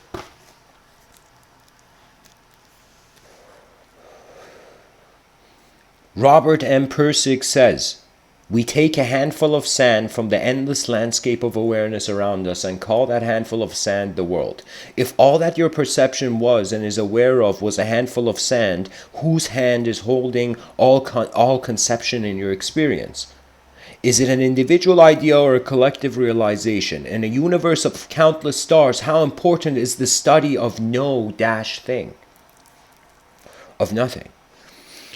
A: Robert M. Pirsig says, We take a handful of sand from the endless landscape of awareness around us and call that handful of sand the world. If all that your perception was and is aware of was a handful of sand, whose hand is holding all conception in your experience? Is it an individual idea or a collective realization? In a universe of countless stars, how important is the study of no dash thing? Of nothing.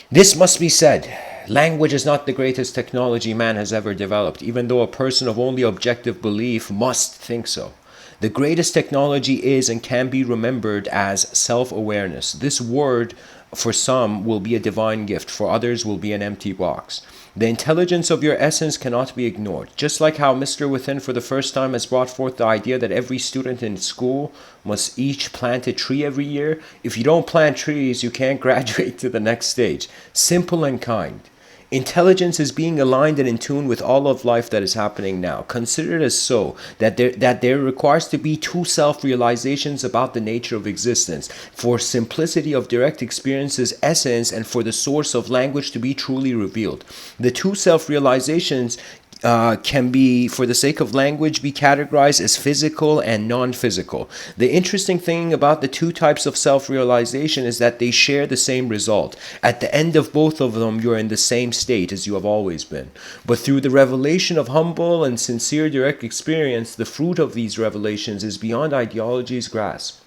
A: This must be said. Language is not the greatest technology man has ever developed, even though a person of only objective belief must think so. The greatest technology is and can be remembered as self-awareness. This word, for some, will be a divine gift, for others will be an empty box. The intelligence of your essence cannot be ignored. Just like how Mr. Within for the first time has brought forth the idea that every student in school must each plant a tree every year. If you don't plant trees, you can't graduate to the next stage. Simple and kind. Intelligence is being aligned and in tune with all of life that is happening now. Consider it as so that there requires to be two self-realizations about the nature of existence, for simplicity of direct experience's essence and for the source of language to be truly revealed. The two self-realizations can be, for the sake of language, be categorized as physical and non-physical. The interesting thing about the two types of self-realization is that they share the same result. At the end of both of them, you're in the same state as you have always been. But through the revelation of humble and sincere direct experience, the fruit of these revelations is beyond ideology's grasp.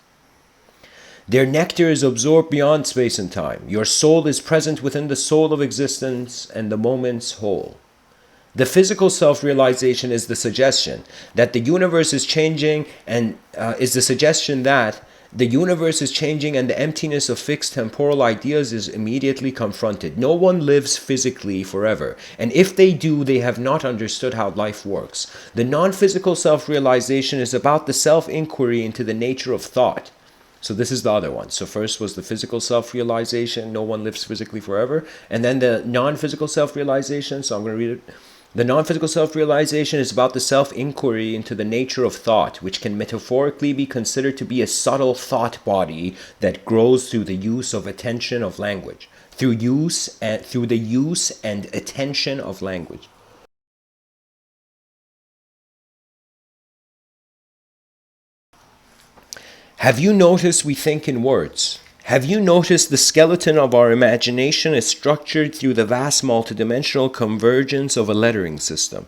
A: Their nectar is absorbed beyond space and time. Your soul is present within the soul of existence and the moment's whole. The physical self-realization is the suggestion that the universe is changing and the universe is changing and the emptiness of fixed temporal ideas is immediately confronted. No one lives physically forever, and if they do, they have not understood how life works. The non-physical self-realization is about the self-inquiry into the nature of thought. So this is the other one. So first was the physical self-realization, no one lives physically forever, and then the non-physical self-realization, so I'm going to read it. The non-physical self-realization is about the self-inquiry into the nature of thought, which can metaphorically be considered to be a subtle thought body that grows through the use of attention of language. Through the use and attention of language. Have you noticed we think in words? Have you noticed the skeleton of our imagination is structured through the vast multidimensional convergence of a lettering system?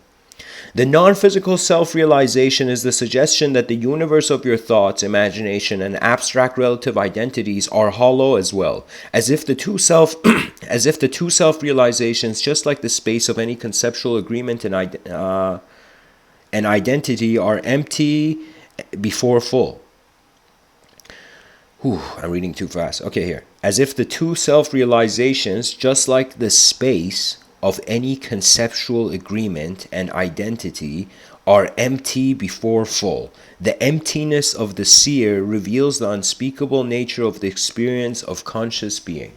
A: The non-physical self-realization is the suggestion that the universe of your thoughts, imagination, and abstract relative identities are hollow as well, as if the two self-realizations, just like the space of any conceptual agreement and identity, are empty before full. I'm reading too fast. Okay, here. As if the two self-realizations, just like the space of any conceptual agreement and identity, are empty before full. The emptiness of the seer reveals the unspeakable nature of the experience of conscious being.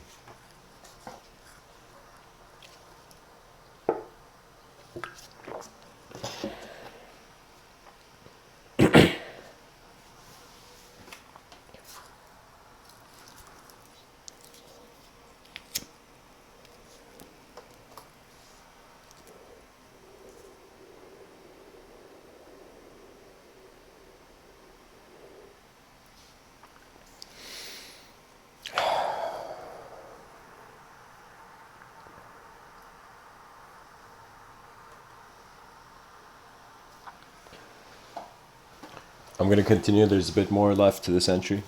A: I'm going to continue. There's a bit more left to this entry.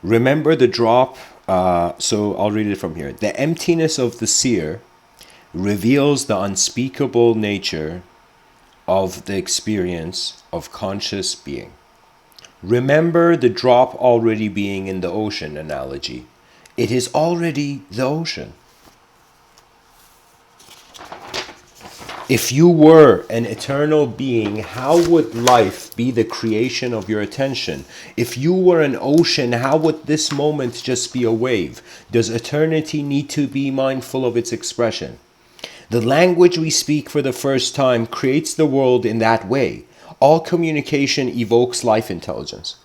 A: Remember the drop. So I'll read it from here. The emptiness of the seer reveals the unspeakable nature of the experience of conscious being. Remember the drop already being in the ocean analogy. It is already the ocean. If you were an eternal being, how would life be the creation of your attention? If you were an ocean, how would this moment just be a wave? Does eternity need to be mindful of its expression? The language we speak for the first time creates the world in that way. All communication evokes life intelligence.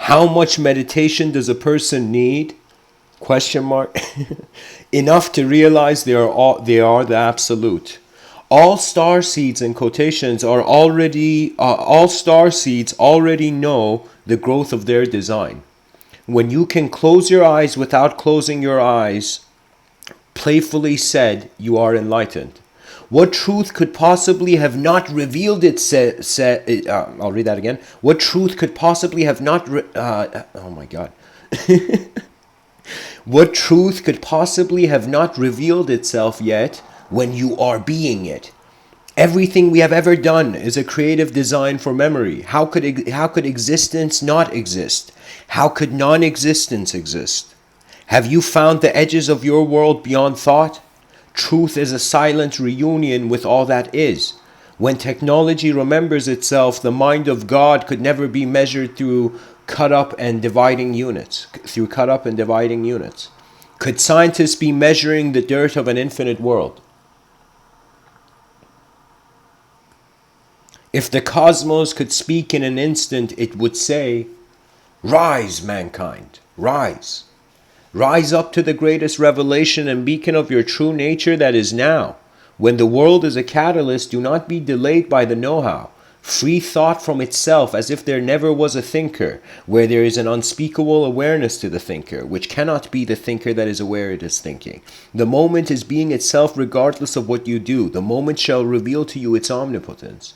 A: How much meditation does a person need? Question mark. Enough to realize they are the absolute. All star seeds in quotations are already all star seeds already know the growth of their design. When you can close your eyes without closing your eyes, playfully said, you are enlightened. What truth could possibly have not revealed itself? I'll read that again. What truth could possibly have not? Oh my God. What truth could possibly have not revealed itself yet when you are being it? Everything we have ever done is a creative design for memory. How could existence not exist? How could non-existence exist? Have you found the edges of your world beyond thought? Truth is a silent reunion with all that is. When technology remembers itself, the mind of God could never be measured through cut up and dividing units. Could scientists be measuring the dirt of an infinite world? If the cosmos could speak in an instant, it would say, rise, mankind, rise. Rise up to the greatest revelation and beacon of your true nature that is now. When the world is a catalyst, do not be delayed by the know-how. Free thought from itself as if there never was a thinker, where there is an unspeakable awareness to the thinker, which cannot be the thinker that is aware it is thinking. The moment is being itself regardless of what you do. The moment shall reveal to you its omnipotence.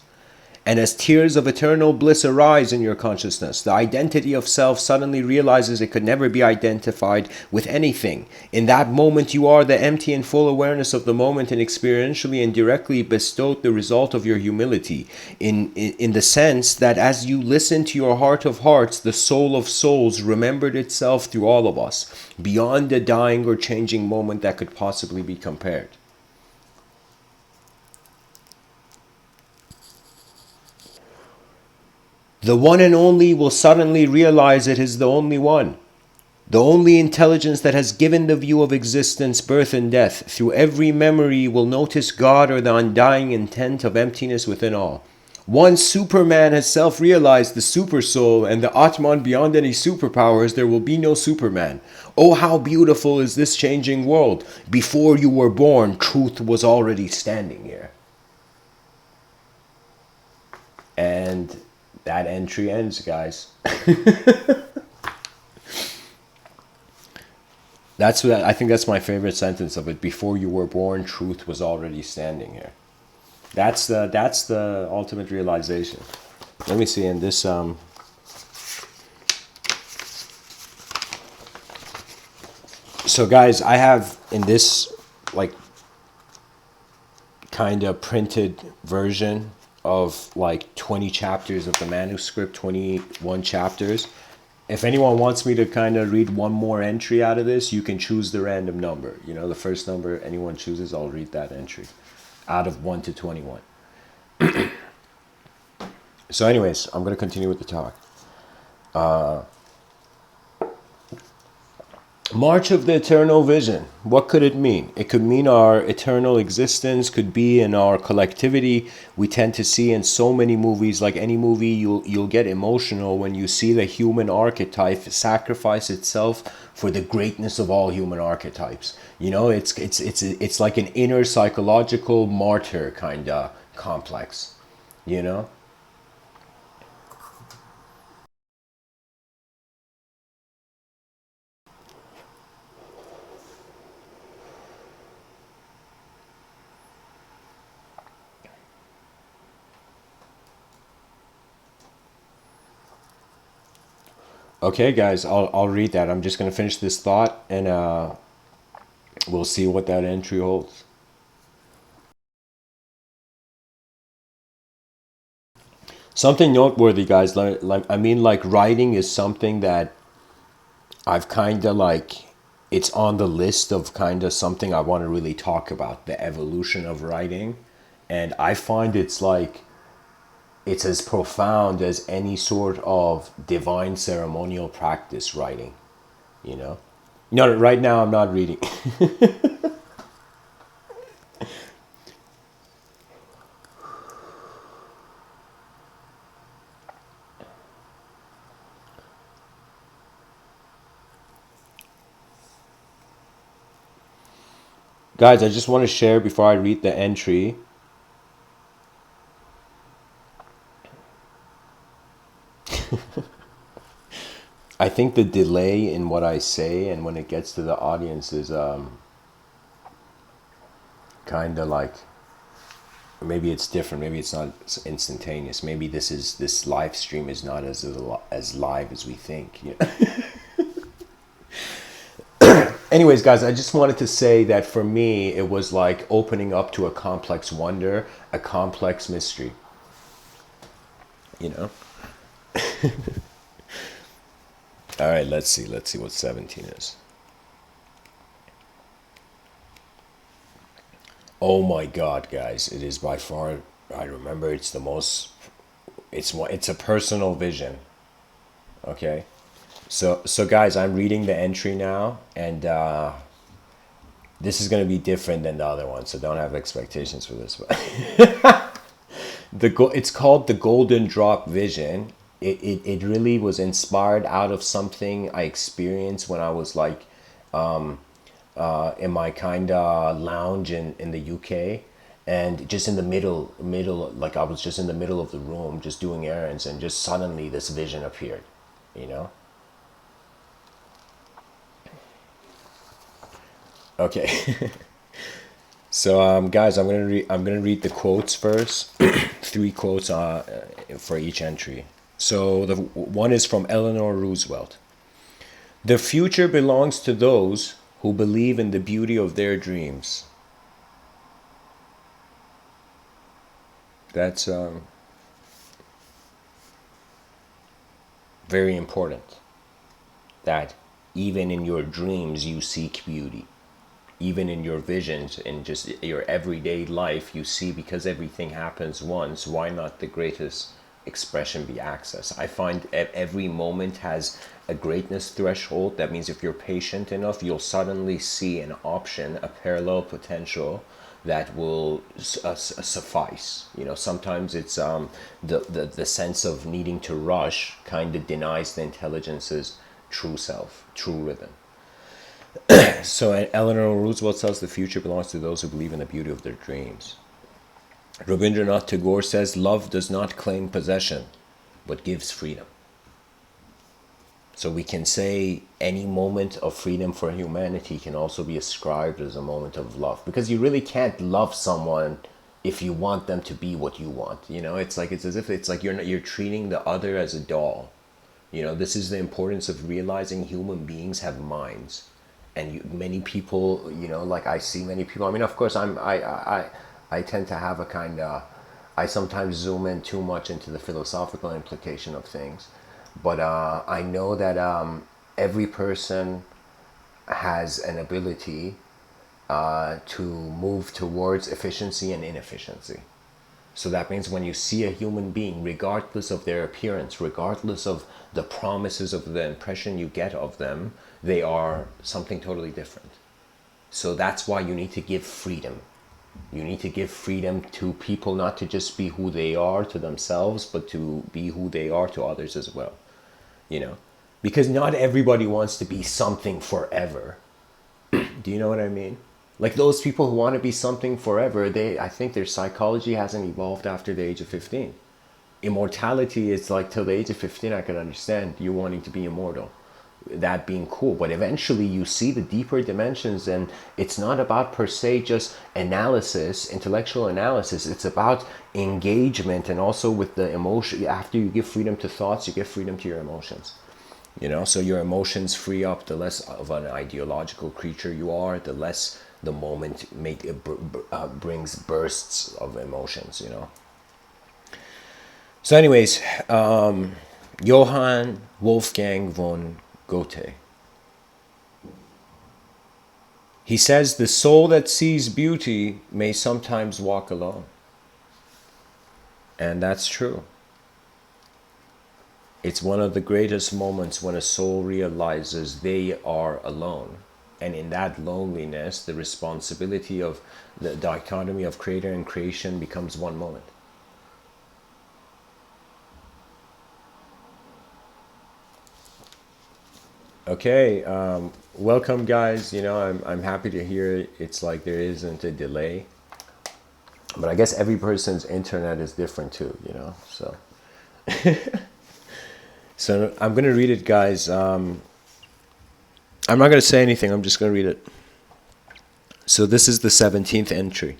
A: And as tears of eternal bliss arise in your consciousness, the identity of self suddenly realizes it could never be identified with anything. In that moment, you are the empty and full awareness of the moment, and experientially and directly bestowed the result of your humility. In the sense that as you listen to your heart of hearts, the soul of souls remembered itself through all of us, beyond a dying or changing moment that could possibly be compared. The one and only will suddenly realize it is the only one. The only intelligence that has given the view of existence, birth and death. Through every memory will notice God or the undying intent of emptiness within all. Once Superman has self-realized the super soul and the Atman beyond any superpowers, there will be no Superman. Oh, how beautiful is this changing world. Before you were born, truth was already standing here. And that entry ends, guys. That's what I think. That's my favorite sentence of it. Before you were born, truth was already standing here. That's the ultimate realization. Let me see in this So guys, I have in this like kind of printed version of like 20 chapters of the manuscript, 21 chapters. If anyone wants me to kind of read one more entry out of this, you can choose the random number. You know, the first number anyone chooses, I'll read that entry out of 1 to 21. So anyways, I'm going to continue with the talk. March of the Eternal Vision. What could it mean? It could mean our eternal existence, could be in our collectivity. We tend to see in so many movies, like any movie, you'll get emotional when you see the human archetype sacrifice itself for the greatness of all human archetypes. You know, it's like an inner psychological martyr kind of complex, you know? Okay, guys, I'll read that. I'm just going to finish this thought and we'll see what that entry holds. Something noteworthy, guys. Like writing is something that I've kind of like, it's on the list of kind of something I want to really talk about, the evolution of writing. And I find it's like, it's as profound as any sort of divine ceremonial practice writing, you know? No, right now I'm not reading. Guys, I just want to share before I read the entry. I think the delay in what I say and when it gets to the audience is kind of like, maybe it's different. Maybe it's not instantaneous. Maybe this live stream is not as live as we think. You know? Anyways, guys, I just wanted to say that for me, it was like opening up to a complex wonder, a complex mystery. You know. All right, let's see. Let's see what 17 is. Oh my God, guys! It is by far. I remember it's the most. It's a personal vision. Okay. So guys, I'm reading the entry now, and this is going to be different than the other one. So don't have expectations for this. But it's called the Golden Drop Vision. It really was inspired out of something I experienced when I was like in my kind of lounge in the UK, and just in the middle, like I was just in the middle of the room just doing errands, and just suddenly this vision appeared, you know. Okay. So guys, I'm gonna read the quotes first. Three quotes for each entry. So the one is from Eleanor Roosevelt. The future belongs to those who believe in the beauty of their dreams. That's very important. That even in your dreams you seek beauty. Even in your visions, in just your everyday life, you see, because everything happens once, why not the greatest expression be accessed? I find every moment has a greatness threshold. That means if you're patient enough, you'll suddenly see an option, a parallel potential that will suffice. You know, sometimes it's the sense of needing to rush kind of denies the intelligence's true self, true rhythm. So Eleanor Roosevelt says the future belongs to those who believe in the beauty of their dreams. Rabindranath Tagore says love does not claim possession, but gives freedom. So we can say any moment of freedom for humanity can also be ascribed as a moment of love, because you really can't love someone if you want them to be what you want. You know, it's as if it's like you're treating the other as a doll. You know, this is the importance of realizing human beings have minds. And many people, you know, like I see many people. I mean, of course, I tend to have a kind of, I sometimes zoom in too much into the philosophical implication of things, but I know that every person has an ability to move towards efficiency and inefficiency. So that means when you see a human being, regardless of their appearance, regardless of the promises of the impression you get of them, they are something totally different. So that's why you need to give freedom. You need to give freedom to people, not to just be who they are to themselves, but to be who they are to others as well. You know, because not everybody wants to be something forever. Do you know what I mean? Like those people who want to be something forever, I think their psychology hasn't evolved after the age of 15. Immortality is like till the age of 15, I could understand you wanting to be immortal, that being cool. But eventually you see the deeper dimensions, and it's not about per se just analysis, intellectual analysis. It's about engagement, and also with the emotion. After you give freedom to thoughts, you give freedom to your emotions. You know, so your emotions free up, the less of an ideological creature you are, the less the moment brings bursts of emotions, you know. So anyways, Johann Wolfgang von Goethe, he says the soul that sees beauty may sometimes walk alone. And that's true. It's one of the greatest moments when a soul realizes they are alone. And in that loneliness, the responsibility of the dichotomy of creator and creation becomes one moment. Okay, welcome guys. I'm happy to hear it's like there isn't a delay, but I guess every person's internet is different too. So I'm gonna read it, guys. I'm not gonna say anything. I'm just gonna read it. So this is the 17th entry.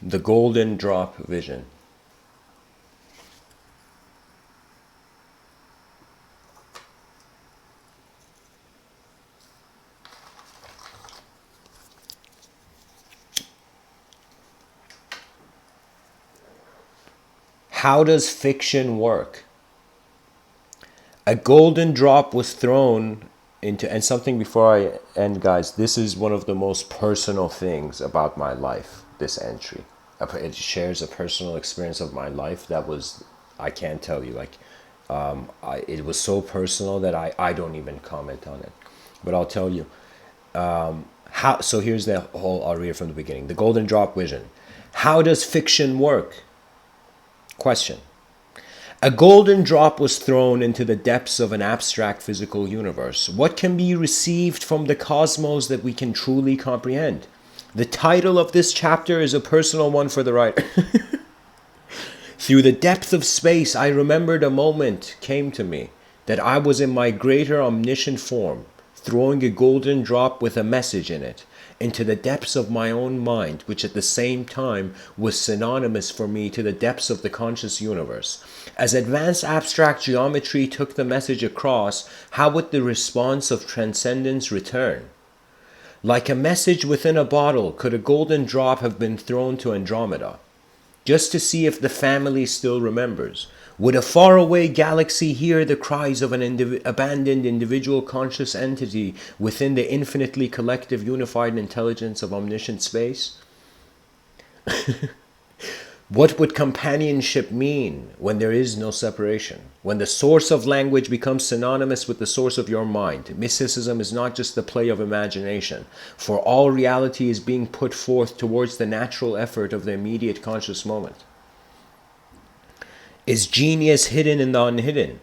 A: The golden drop vision. How does fiction work? A golden drop was thrown into, and something before I end, guys, this is one of the most personal things about my life, this entry. It shares a personal experience of my life that was, I can't tell you, like, it was so personal that I don't even comment on it. But I'll tell you. So here's the whole, I'll read it from the beginning. The golden drop vision. How does fiction work? Question. A golden drop was thrown into the depths of an abstract physical universe. What can be received from the cosmos that we can truly comprehend? The title of this chapter is a personal one for the writer. Through the depth of space, I remembered a moment came to me that I was in my greater omniscient form, throwing a golden drop with a message in it into the depths of my own mind, which at the same time was synonymous for me to the depths of the conscious universe. As advanced abstract geometry took the message across, how would the response of transcendence return? Like a message within a bottle, could a golden drop have been thrown to Andromeda, just to see if the family still remembers? Would a faraway galaxy hear the cries of an abandoned individual conscious entity within the infinitely collective unified intelligence of omniscient space? What would companionship mean when there is no separation? When the source of language becomes synonymous with the source of your mind, mysticism is not just the play of imagination, for all reality is being put forth towards the natural effort of the immediate conscious moment. Is genius hidden in the unhidden?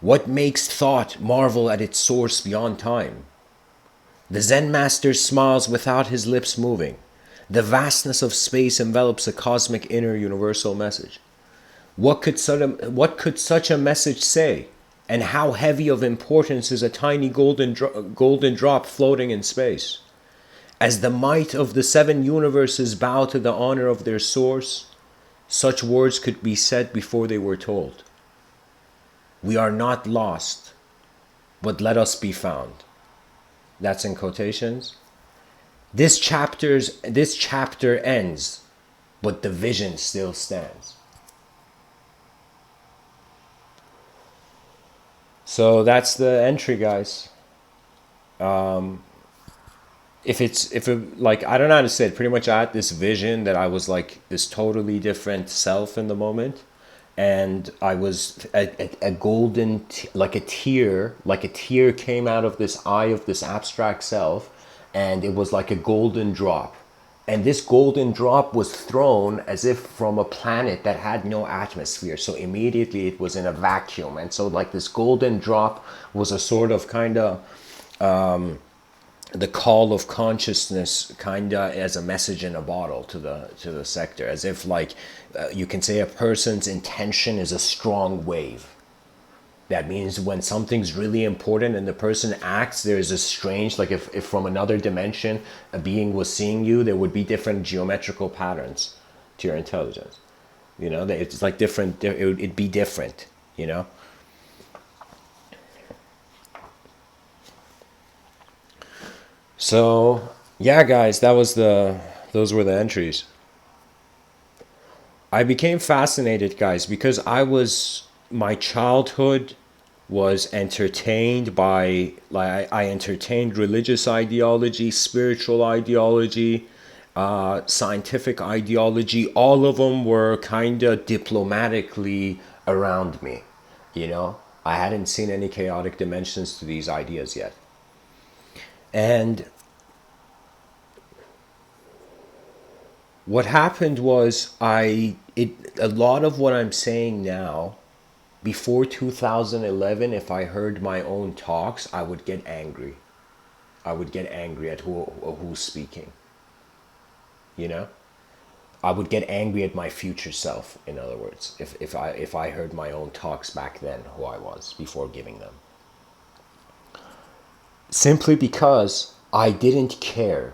A: What makes thought marvel at its source beyond time? The Zen master smiles without his lips moving. The vastness of space envelops a cosmic inner universal message. What could such a message say? And how heavy of importance is a tiny golden drop floating in space? As the might of the seven universes bow to the honor of their source, such words could be said before they were told. We are not lost, but let us be found. That's in quotations. This chapter ends, but the vision still stands. So that's the entry, guys. If it, like, I don't know how to say it. Pretty much I had this vision that I was like this totally different self in the moment, and I was a golden like a tear came out of this eye of this abstract self, and it was like a golden drop. And this golden drop was thrown as if from a planet that had no atmosphere. So immediately it was in a vacuum. And so like this golden drop was a sort of kind of the call of consciousness, kind of as a message in a bottle to the sector, as if like you can say a person's intention is a strong wave. That means when something's really important and the person acts, there's a strange, like if from another dimension a being was seeing you, there would be different geometrical patterns to your intelligence. It's like different, it'd be different, So, yeah, guys, those were the entries. I became fascinated, guys, because my childhood was entertained by, like, I entertained religious ideology, spiritual ideology, scientific ideology. All of them were kind of diplomatically around me, I hadn't seen any chaotic dimensions to these ideas yet. And What happened was a lot of what I'm saying now, before 2011, if I heard my own talks, I would get angry. I would get angry at who's speaking, you know? I would get angry at my future self, in other words, if I heard my own talks back then, who I was before giving them. Simply because I didn't care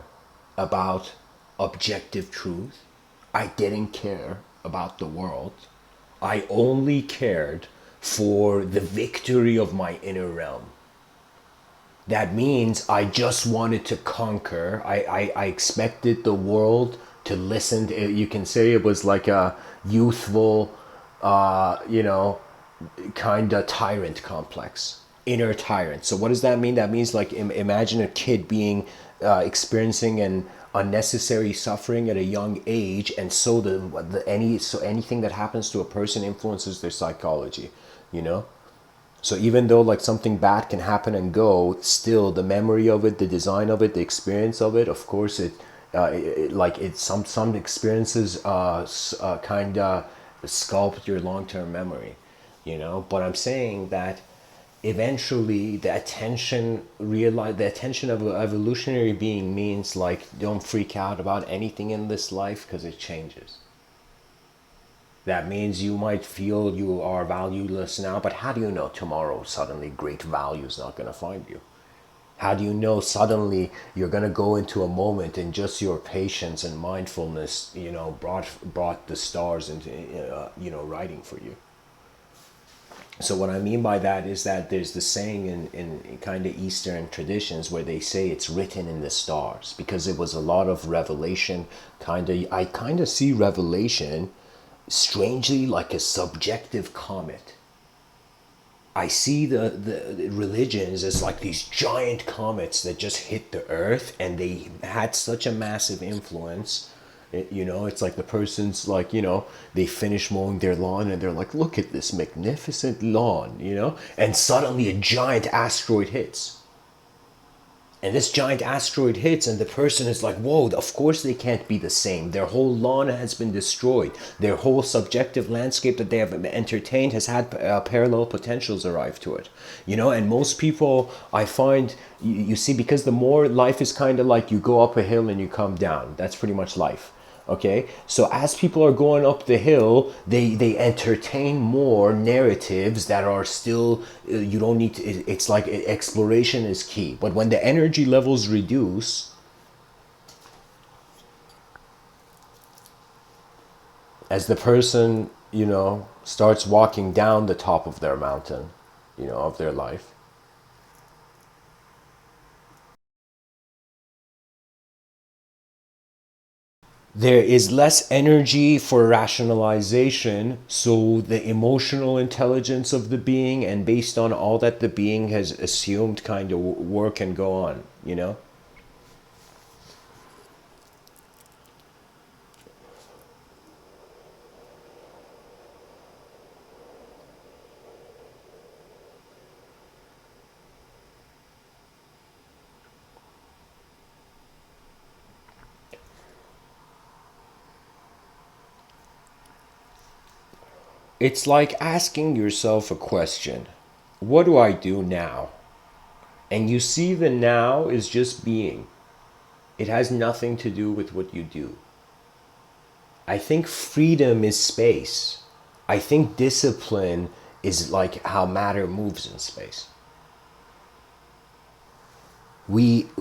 A: about objective truth. I didn't care about the world. I only cared for the victory of my inner realm. That means I just wanted to conquer. I expected the world to listen. You can say it was like a youthful, you know, kind of tyrant complex, inner tyrant. So what does that mean? That means like imagine a kid being experiencing an unnecessary suffering at a young age, and so anything that happens to a person influences their psychology, you know. So even though like something bad can happen and go, still the memory of it, the design of it, the experience of it, of course like it's some experiences kind of sculpt your long-term memory, you know. But I'm saying that eventually the attention of an evolutionary being means like don't freak out about anything in this life because it changes. That means you might feel you are valueless now, but how do you know tomorrow suddenly great value is not going to find you? How do you know suddenly you're going to go into a moment and just your patience and mindfulness, you know, brought the stars into, you know, writing for you? So what I mean by that is that there's the saying in kind of Eastern traditions where they say it's written in the stars, because it was a lot of revelation. I kind of see revelation strangely like a subjective comet. I see the religions as like these giant comets that just hit the earth, and they had such a massive influence. You know, it's like the person's like, you know, they finish mowing their lawn and they're like, look at this magnificent lawn, you know, and suddenly a giant asteroid hits. And this giant asteroid hits, and the person is like, whoa, of course they can't be the same. Their whole lawn has been destroyed. Their whole subjective landscape that they have entertained has had parallel potentials arrive to it. You know, and most people, I find, you see, because the more life is kind of like you go up a hill and you come down. That's pretty much life. Okay, so as people are going up the hill, they entertain more narratives that are still, you don't need to, it's like exploration is key. But when the energy levels reduce, as the person, you know, starts walking down the top of their mountain, you know, of their life, there is less energy for rationalization, so the emotional intelligence of the being, and based on all that the being has assumed, kind of work and go on, you know. It's like asking yourself a question: what do I do now? And you see, the now is just being. It has nothing to do with what you do. I think freedom is space. I think discipline is like how matter moves in space.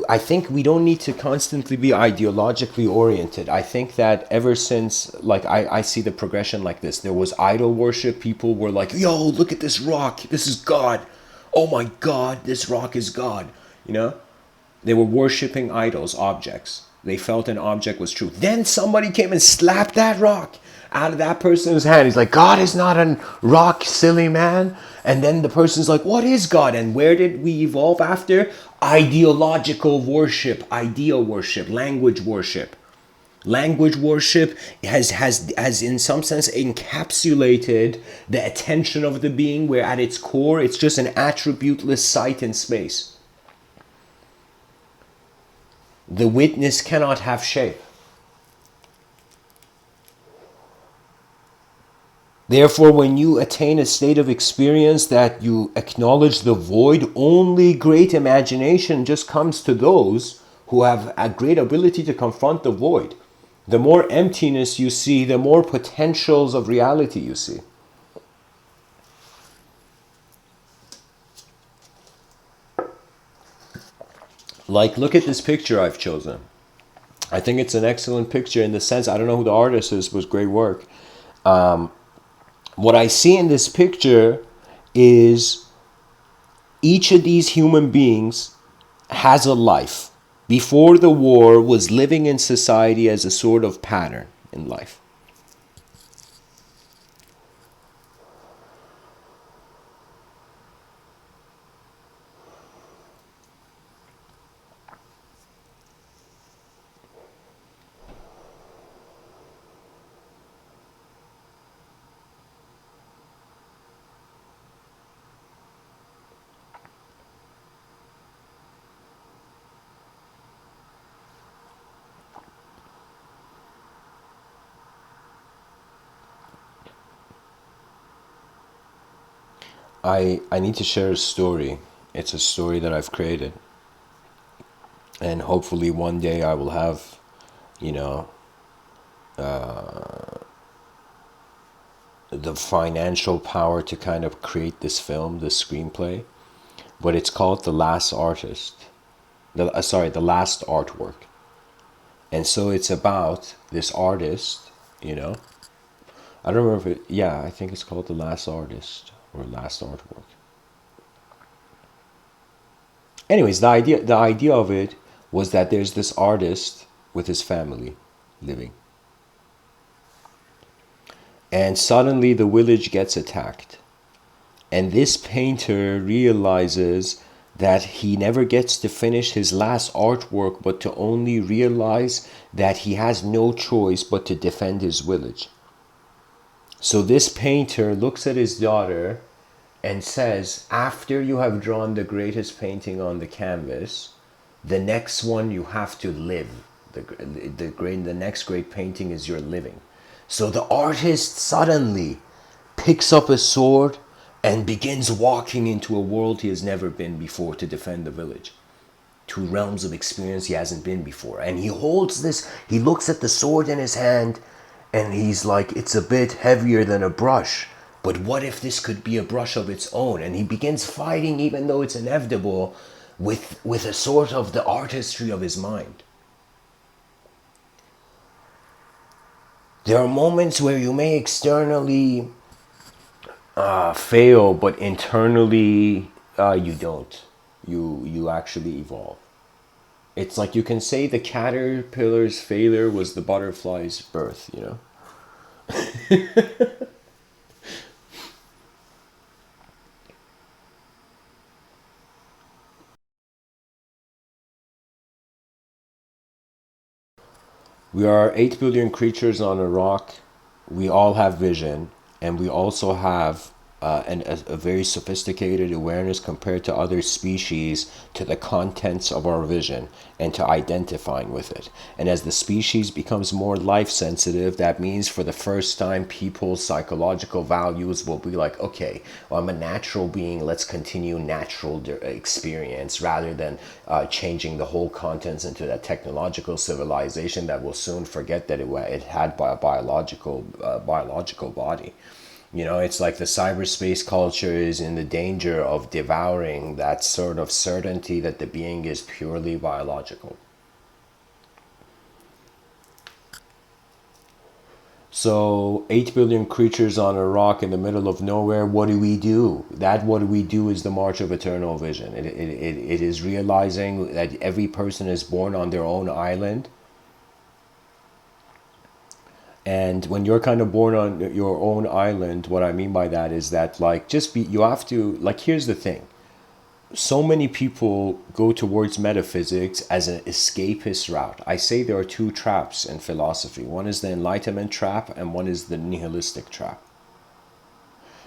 A: I think we don't need to constantly be ideologically oriented. I think that ever since, like, I see the progression like this. There was idol worship. People were like, yo, look at this rock, this is God. Oh my God, this rock is God. You know, they were worshiping idols, objects. They felt an object was true. Then somebody came and slapped that rock out of that person's hand. He's like, God is not a rock, silly man. And then the person's like, what is God? And where did we evolve after? Ideological worship, idea worship, language worship. Language worship has in some sense encapsulated the attention of the being, where at its core it's just an attributeless sight in space. The witness cannot have shape. Therefore, when you attain a state of experience that you acknowledge the void, only great imagination just comes to those who have a great ability to confront the void. The more emptiness you see, the more potentials of reality you see. Like, look at this picture I've chosen. I think it's an excellent picture in the sense, I don't know who the artist is, but great work. What I see in this picture is each of these human beings has a life. Before the war, was living in society as a sort of pattern in life. I need to share a story. It's a story that I've created. And hopefully one day I will have, you know, the financial power to kind of create this film, this screenplay. But it's called The Last Artist. The Last Artwork. And so it's about this artist, you know. I don't remember if it, yeah, I think it's called The Last Artist or Last Artwork. Anyways, the idea of it was that there's this artist with his family living. And suddenly the village gets attacked. And this painter realizes that he never gets to finish his last artwork, but to only realize that he has no choice but to defend his village. So this painter looks at his daughter and says, after you have drawn the greatest painting on the canvas, the next one you have to live. The next great painting is your living. So the artist suddenly picks up a sword and begins walking into a world he has never been before to defend the village, to realms of experience he hasn't been before. And he holds this, he looks at the sword in his hand, and he's like, it's a bit heavier than a brush. But what if this could be a brush of its own? And he begins fighting, even though it's inevitable, with a sort of the artistry of his mind. There are moments where you may externally fail, but internally you don't. You actually evolve. It's like you can say the caterpillar's failure was the butterfly's birth, you know? We are 8 billion creatures on a rock. We all have vision, and we also have a very sophisticated awareness compared to other species to the contents of our vision and to identifying with it. And as the species becomes more life sensitive, that means for the first time people's psychological values will be like, okay, well, I'm a natural being, let's continue natural experience rather than changing the whole contents into that technological civilization that will soon forget that it had a biological body. You know, it's like the cyberspace culture is in the danger of devouring that sort of certainty that the being is purely biological. So, 8 billion creatures on a rock in the middle of nowhere, what do we do? That what do we do is the march of eternal vision. It is realizing that every person is born on their own island. And when you're kind of born on your own island, what I mean by that is that, like, you have to, like, here's the thing. So many people go towards metaphysics as an escapist route. I say there are two traps in philosophy. One is the enlightenment trap, and one is the nihilistic trap.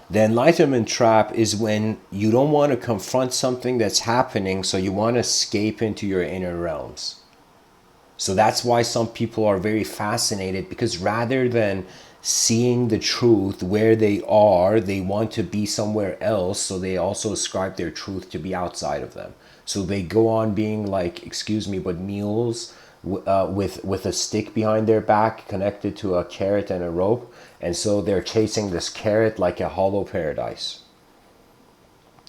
A: The enlightenment trap is when you don't want to confront something that's happening, so you want to escape into your inner realms. So that's why some people are very fascinated, because rather than seeing the truth where they are, they want to be somewhere else, so they also ascribe their truth to be outside of them. So they go on being like, excuse me, but mules with a stick behind their back connected to a carrot and a rope, and so they're chasing this carrot like a hollow paradise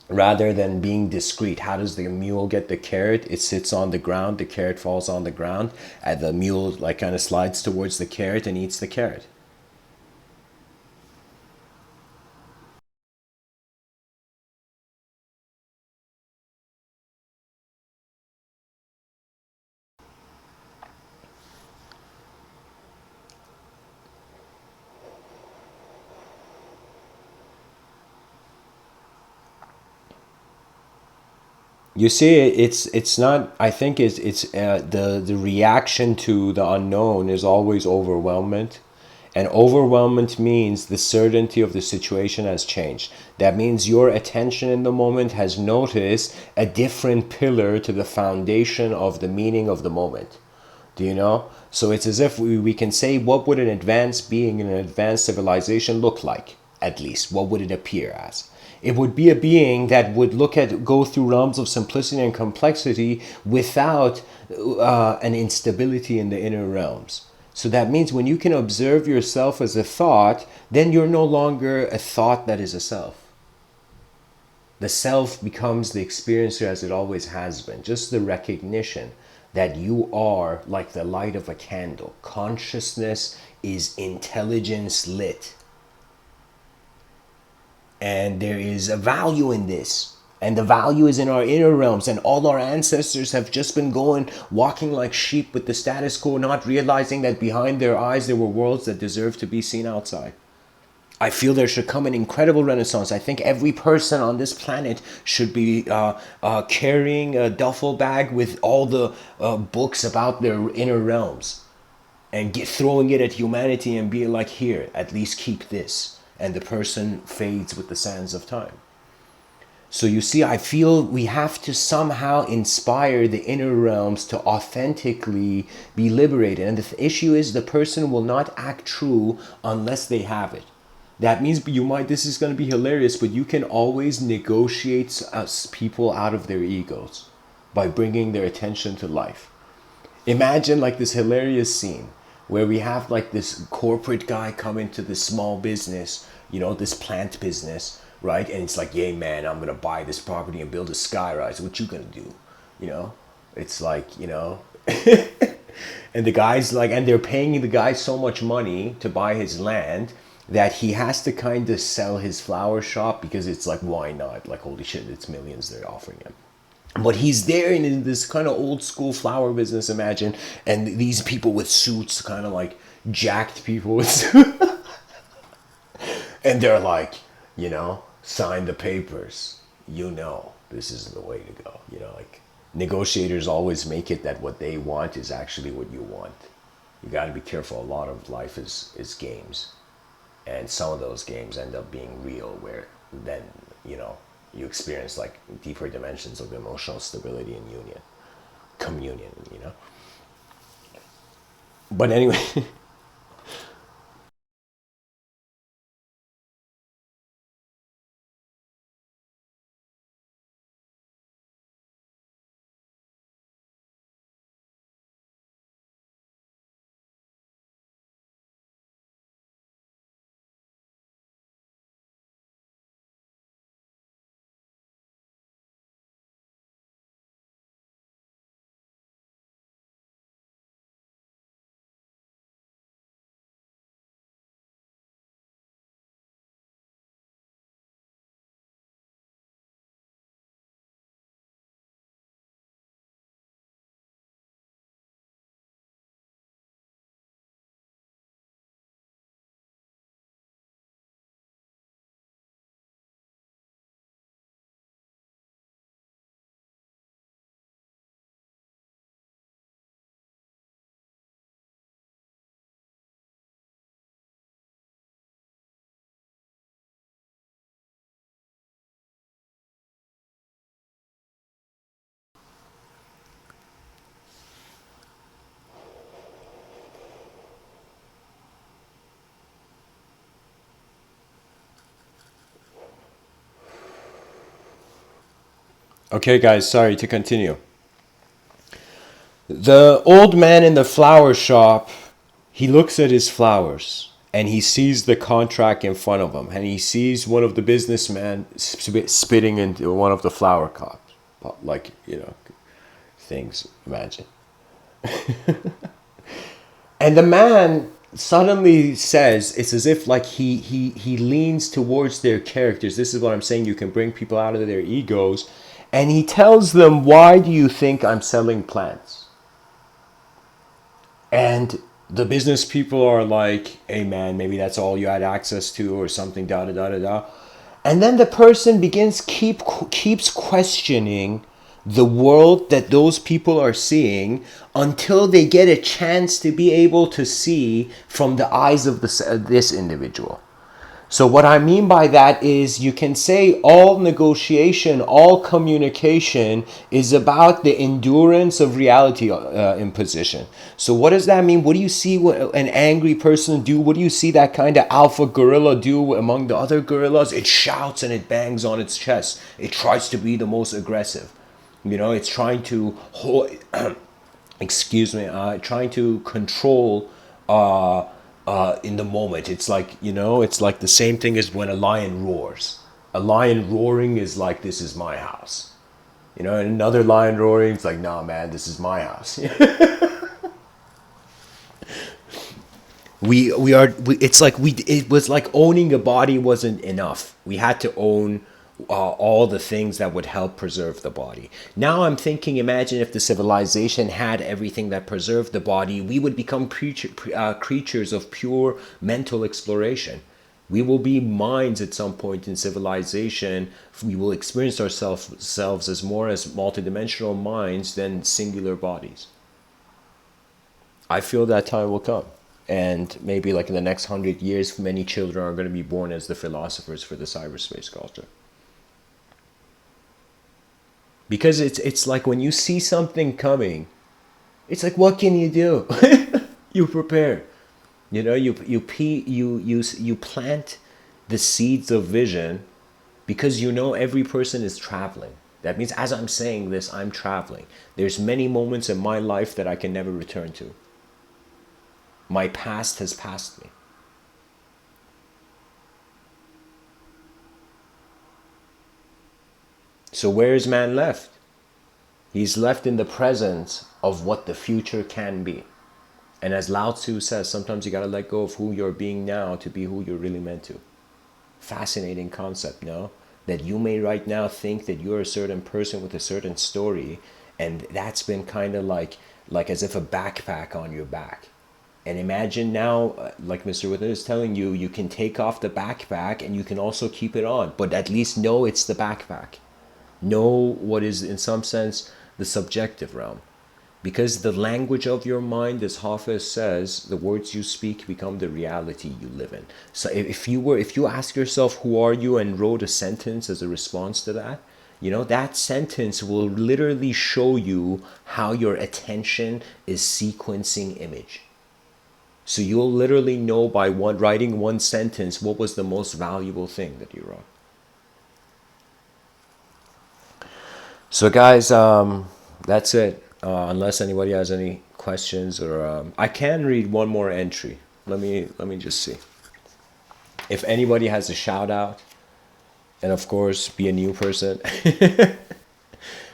A: rather than being discreet. How does the mule get the carrot? It sits on the ground, the carrot falls on the ground, and the mule like kind of slides towards the carrot and eats the carrot. You see, it's not. I think it's the reaction to the unknown is always overwhelmment, and overwhelmment means the certainty of the situation has changed. That means your attention in the moment has noticed a different pillar to the foundation of the meaning of the moment. Do you know? So it's as if we can say, what would an advanced being in an advanced civilization look like? At least, what would it appear as? It would be a being that would go through realms of simplicity and complexity without an instability in the inner realms. So that means when you can observe yourself as a thought, then you're no longer a thought that is a self. The self becomes the experiencer as it always has been. Just the recognition that you are like the light of a candle. Consciousness is intelligence lit. And there is a value in this. And the value is in our inner realms. And all our ancestors have just been going, walking like sheep with the status quo, not realizing that behind their eyes there were worlds that deserve to be seen outside. I feel there should come an incredible renaissance. I think every person on this planet should be carrying a duffel bag with all the books about their inner realms and throwing it at humanity and being like, here, at least keep this. And the person fades with the sands of time. So you see, I feel we have to somehow inspire the inner realms to authentically be liberated. And the issue is the person will not act true unless they have it. That means you might, this is going to be hilarious, but you can always negotiate people out of their egos by bringing their attention to life. Imagine like this hilarious scene where we have like this corporate guy come into this small business, this plant business, right? And it's like, yay, man, I'm gonna buy this property and build a skyrise. What you gonna do? You know, it's like, and the guy's like, and they're paying the guy so much money to buy his land that he has to kind of sell his flower shop because it's like, why not? Like, holy shit, it's millions they're offering him. But he's there in this kind of old school flower business, imagine, and these people with suits, kind of like jacked people with suits, and they're like, sign the papers. This is the way to go. Like negotiators always make it that what they want is actually what you want. You got to be careful. A lot of life is games, and some of those games end up being real, where then you experience like deeper dimensions of emotional stability and communion. But anyway, Okay, guys, sorry to continue. The old man in the flower shop, he looks at his flowers and he sees the contract in front of him and he sees one of the businessmen spitting into one of the flower cups, like, things, imagine. And the man suddenly says, it's as if like he leans towards their characters. This is what I'm saying. You can bring people out of their egos. And he tells them, why do you think I'm selling plants? And the business people are like, hey man, maybe that's all you had access to or something, da da da da da. And then the person keeps questioning the world that those people are seeing until they get a chance to be able to see from the eyes of this individual. So what I mean by that is you can say all negotiation, all communication is about the endurance of reality imposition. So what does that mean? What do you see an angry person do? What do you see that kind of alpha gorilla do among the other gorillas? It shouts and it bangs on its chest. It tries to be the most aggressive. It's trying to hold, trying to control in the moment. It's like, it's like the same thing as when a lion roars. A lion roaring is like, this is my house. And another lion roaring, it's like, nah, man, this is my house. It was like owning a body wasn't enough. We had to own all the things that would help preserve the body. Now I'm thinking, imagine if the civilization had everything that preserved the body, we would become creatures of pure mental exploration. We will be minds at some point in civilization. We will experience ourselves as more as multidimensional minds than singular bodies. I feel that time will come. And maybe like in the next 100 years, many children are going to be born as the philosophers for the cyberspace culture. Because it's like when you see something coming, it's like, what can you do? You prepare. You plant the seeds of vision because every person is traveling. That means as I'm saying this, I'm traveling. There's many moments in my life that I can never return to. My past has passed me. So where is man left? He's left in the presence of what the future can be. And as Lao Tzu says, sometimes you gotta let go of who you're being now to be who you're really meant to. Fascinating concept, no? That you may right now think that you're a certain person with a certain story, and that's been kind of like as if a backpack on your back. And imagine now, like Mr. Within is telling you, you can take off the backpack and you can also keep it on, but at least know it's the backpack. Know what is, in some sense, the subjective realm. Because the language of your mind, as Hafez says, the words you speak become the reality you live in. So if you ask yourself, who are you, and wrote a sentence as a response to that, that sentence will literally show you how your attention is sequencing image. So you'll literally know by writing one sentence what was the most valuable thing that you wrote. So guys, that's it. Unless anybody has any questions, or I can read one more entry. Let me just see. If anybody has a shout out, and of course be a new person,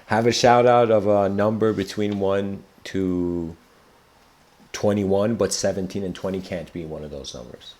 A: have a shout out of a number between 1 to 21, but 17 and 20 can't be one of those numbers.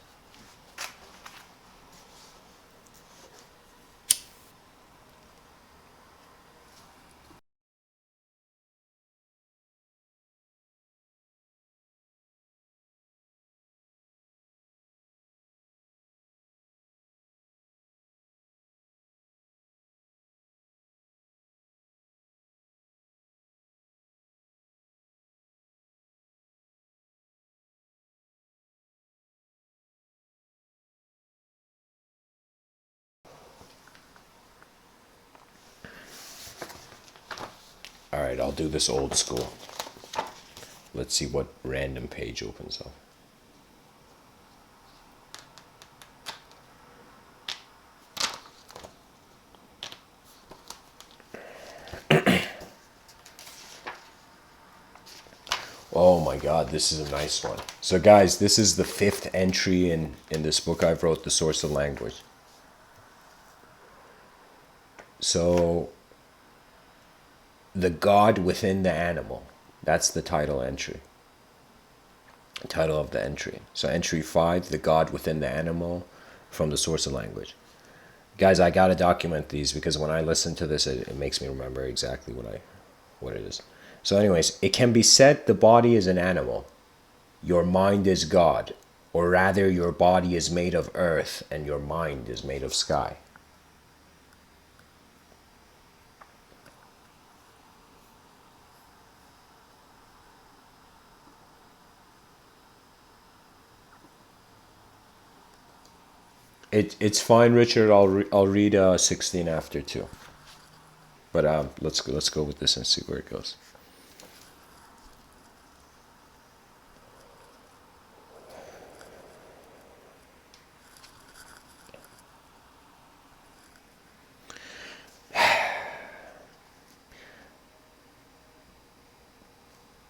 A: All right, I'll do this old school. Let's see what random page opens up. Oh my God, this is a nice one. So guys, this is the 5th entry in this book I've wrote, The Source of Language. So, the God within the animal. That's the title entry. Title of the entry. So entry 5, The God within the animal, from The Source of Language. Guys, I gotta document these because when I listen to this, it makes me remember exactly what it is. So anyways, it can be said the body is an animal. Your mind is God. Or rather, your body is made of earth and your mind is made of sky. It's fine, Richard. I'll read 16 after too. But let's go with this and see where it goes.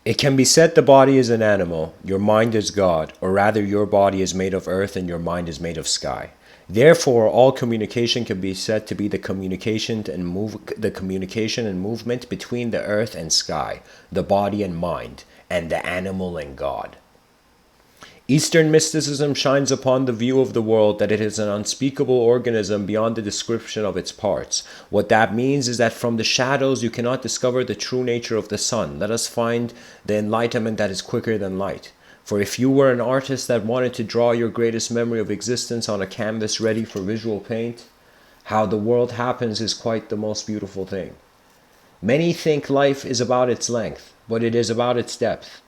A: It can be said the body is an animal, your mind is God, or rather your body is made of earth and your mind is made of sky. Therefore, all communication can be said to be the communication and movement between the earth and sky, the body and mind, and the animal and God. Eastern mysticism shines upon the view of the world that it is an unspeakable organism beyond the description of its parts. What that means is that from the shadows you cannot discover the true nature of the sun. Let us find the enlightenment that is quicker than light. For if you were an artist that wanted to draw your greatest memory of existence on a canvas ready for visual paint, how the world happens is quite the most beautiful thing. Many think life is about its length, but it is about its depth.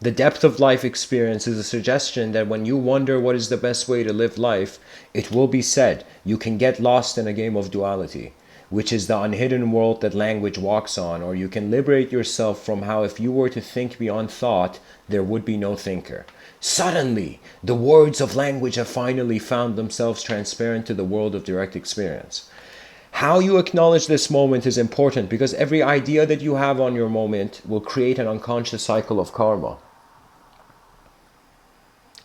A: The depth of life experience is a suggestion that when you wonder what is the best way to live life, it will be said you can get lost in a game of duality, which is the unhidden world that language walks on, or you can liberate yourself from how if you were to think beyond thought, there would be no thinker. Suddenly, the words of language have finally found themselves transparent to the world of direct experience. How you acknowledge this moment is important because every idea that you have on your moment will create an unconscious cycle of karma.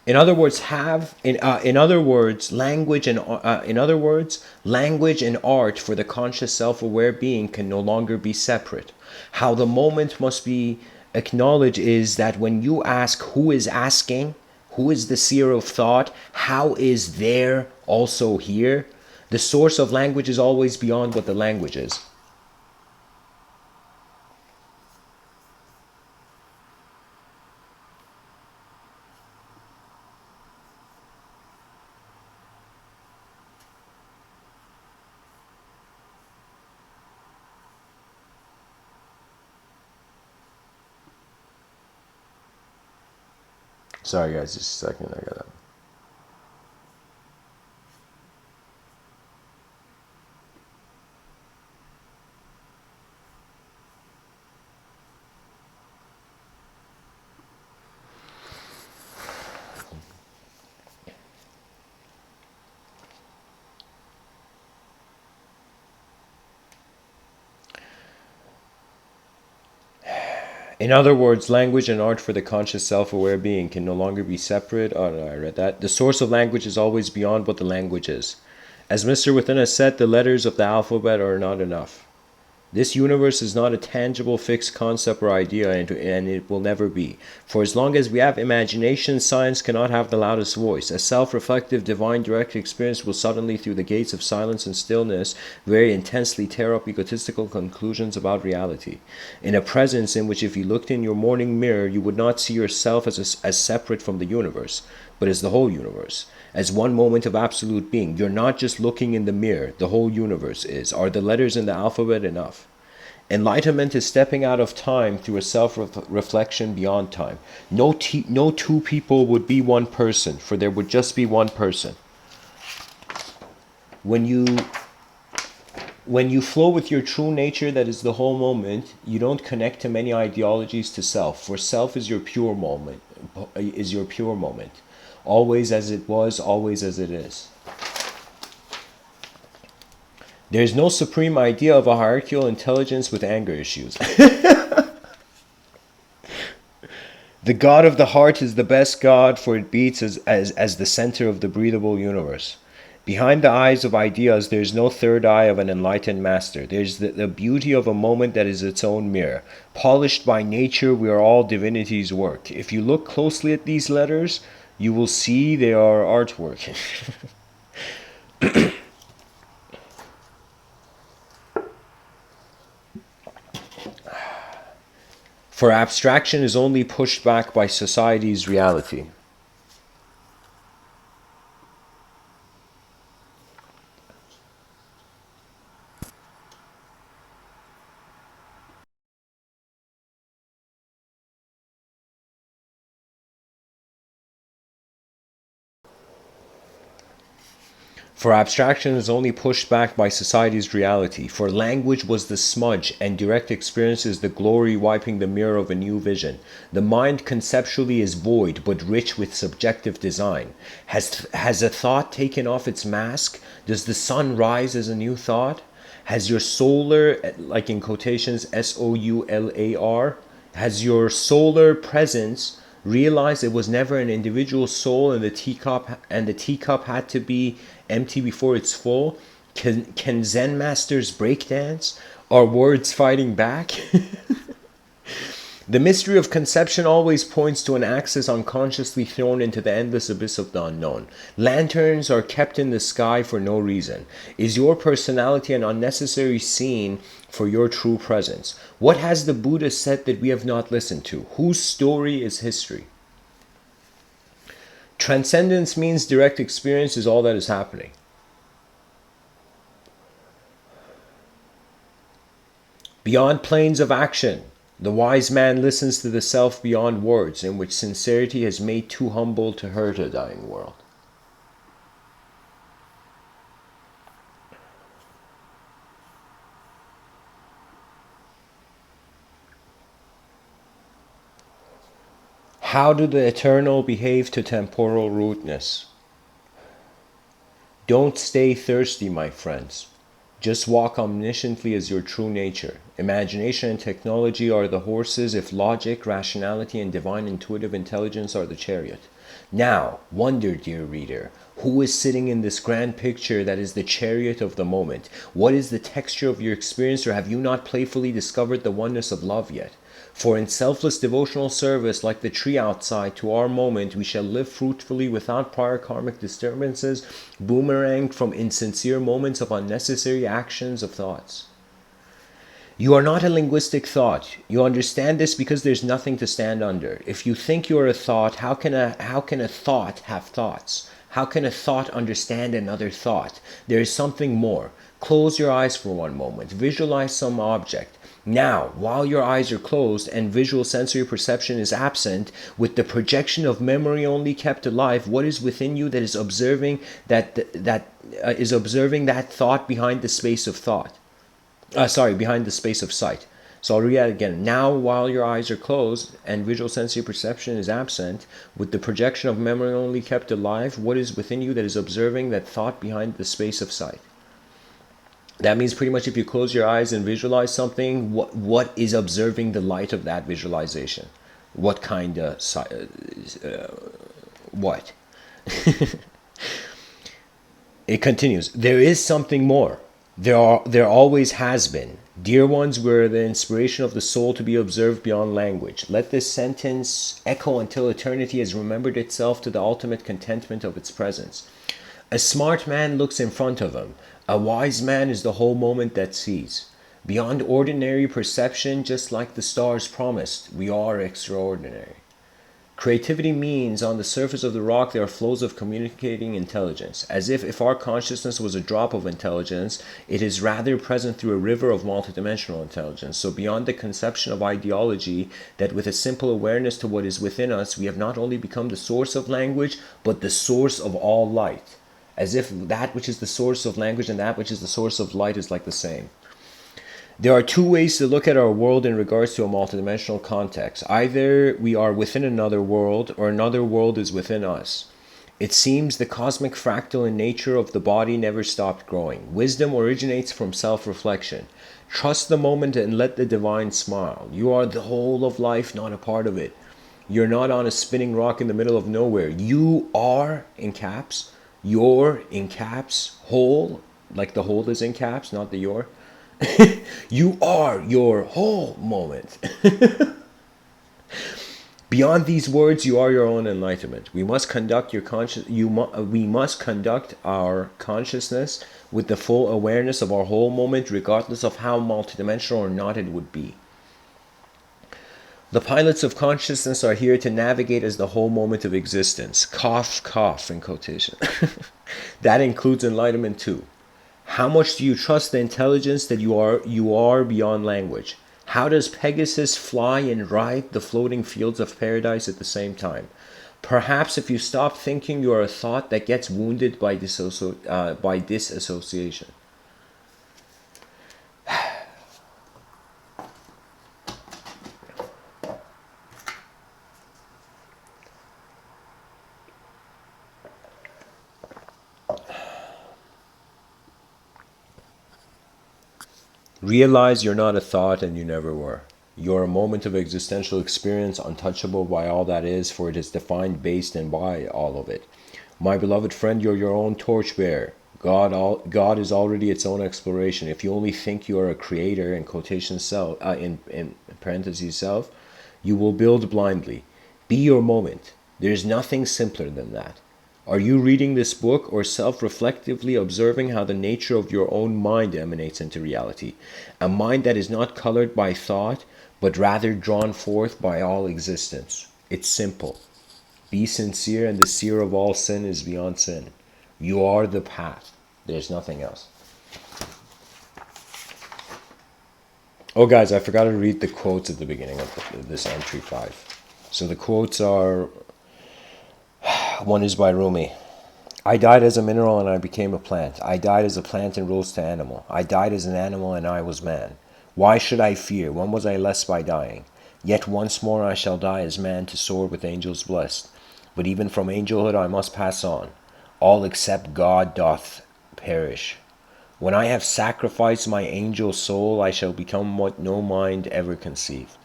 A: In other words, language and art for the conscious self-aware being can no longer be separate. How the moment must be acknowledged is that when you ask who is asking, who is the seer of thought, how is there also here, the source of language is always beyond what the language is. Sorry guys, just a second, I got that. In other words, language and art for the conscious self-aware being can no longer be separate. Oh no, I read that. The source of language is always beyond what the language is. As Mr.Within has said, the letters of the alphabet are not enough. This universe is not a tangible fixed concept or idea, and it will never be. For as long as we have imagination, science cannot have the loudest voice. A self-reflective, divine, direct experience will suddenly, through the gates of silence and stillness, very intensely tear up egotistical conclusions about reality. In a presence in which if you looked in your morning mirror, you would not see yourself as separate from the universe, but as the whole universe. As one moment of absolute being. You're not just looking in the mirror, the whole universe is. Are the letters in the alphabet enough? Enlightenment is stepping out of time through a self-reflection beyond time. No two people would be one person, for there would just be one person. When you flow with your true nature, that is the whole moment, you don't connect to many ideologies to self, for self is your pure moment, always as it was, always as it is. There is no supreme idea of a hierarchical intelligence with anger issues. The God of the heart is the best God, for it beats as the center of the breathable universe. Behind the eyes of ideas, there is no third eye of an enlightened master. There's the beauty of a moment that is its own mirror. Polished by nature, we are all divinity's work. If you look closely at these letters, you will see they are artwork. For abstraction is only pushed back by society's reality. For abstraction is only pushed back by society's reality. For language was the smudge, and direct experience is the glory wiping the mirror of a new vision. The mind conceptually is void, but rich with subjective design. Has a thought taken off its mask? Does the sun rise as a new thought? Has your solar, like in quotations, SOULAR, has your solar presence realized it was never an individual soul, and the teacup had to be empty before it's full? Can Zen masters breakdance? Are words fighting back? The mystery of conception always points to an axis unconsciously thrown into the endless abyss of the unknown. Lanterns are kept in the sky for no reason. Is your personality an unnecessary scene for your true presence? What has the Buddha said that we have not listened to? Whose story is history? Transcendence means direct experience is all that is happening. Beyond planes of action, the wise man listens to the self beyond words, in which sincerity has made too humble to hurt a dying world. How do the eternal behave to temporal rudeness? Don't stay thirsty, my friends. Just walk omnisciently as your true nature. Imagination and technology are the horses, if logic, rationality, and divine intuitive intelligence are the chariot. Now, wonder, dear reader, who is sitting in this grand picture that is the chariot of the moment? What is the texture of your experience, or have you not playfully discovered the oneness of love yet? For in selfless devotional service, like the tree outside, to our moment, we shall live fruitfully without prior karmic disturbances, boomeranged from insincere moments of unnecessary actions of thoughts. You are not a linguistic thought. You understand this because there's nothing to stand under. If you think you are a thought, how can a thought have thoughts? How can a thought understand another thought? There is something more. Close your eyes for one moment. Visualize some object. Now, while your eyes are closed and visual sensory perception is absent, with the projection of memory only kept alive, what is within you that is observing that thought behind the space of thought? Behind the space of sight. So I'll read that again. Now, while your eyes are closed and visual sensory perception is absent, with the projection of memory only kept alive, what is within you that is observing that thought behind the space of sight? That means pretty much if you close your eyes and visualize something, what is observing the light of that visualization? What kind of what? It continues. There is something more. There always has been. Dear ones, we're the inspiration of the soul to be observed beyond language. Let this sentence echo until eternity has remembered itself to the ultimate contentment of its presence. A smart man looks in front of him. A wise man is the whole moment that sees. Beyond ordinary perception, just like the stars promised, we are extraordinary. Creativity means on the surface of the rock there are flows of communicating intelligence. As if our consciousness was a drop of intelligence, it is rather present through a river of multidimensional intelligence. So beyond the conception of ideology, that with a simple awareness to what is within us, we have not only become the source of language, but the source of all light. As if that which is the source of language and that which is the source of light is like the same. There are two ways to look at our world in regards to a multidimensional context. Either we are within another world, or another world is within us. It seems the cosmic fractal in nature of the body never stopped growing. Wisdom originates from self-reflection. Trust the moment and let the divine smile. You are the whole of life, not a part of it. You're not on a spinning rock in the middle of nowhere. You are, in caps, your, in caps, whole, like the whole is in caps, not the your. You are your whole moment. Beyond these words, you are your own enlightenment. We must conduct we must conduct our consciousness with the full awareness of our whole moment, regardless of how multidimensional or not it would be. The pilots of consciousness are here to navigate as the whole moment of existence. Cough, cough, in quotation. That includes enlightenment too. How much do you trust the intelligence that you are beyond language? How does Pegasus fly and ride the floating fields of paradise at the same time? Perhaps if you stop thinking, you are a thought that gets wounded by disassociation. Realize you're not a thought and you never were. You're a moment of existential experience, untouchable by all that is, for it is defined, based, and by all of it. My beloved friend, you're your own torchbearer. God is already its own exploration. If you only think you are a creator, in quotation self, in parentheses self, you will build blindly. Be your moment. There's nothing simpler than that. Are you reading this book or self-reflectively observing how the nature of your own mind emanates into reality? A mind that is not colored by thought, but rather drawn forth by all existence. It's simple. Be sincere, and the seer of all sin is beyond sin. You are the path. There's nothing else. Oh, guys, I forgot to read the quotes at the beginning of this entry 5. So the quotes are, one is by Rumi. I died as a mineral and I became a plant. I died as a plant and rose to animal. I died as an animal and I was man. Why should I fear? When was I less by dying? Yet once more I shall die as man to soar with angels blessed. But even from angelhood I must pass on. All except God doth perish. When I have sacrificed my angel soul, I shall become what no mind ever conceived.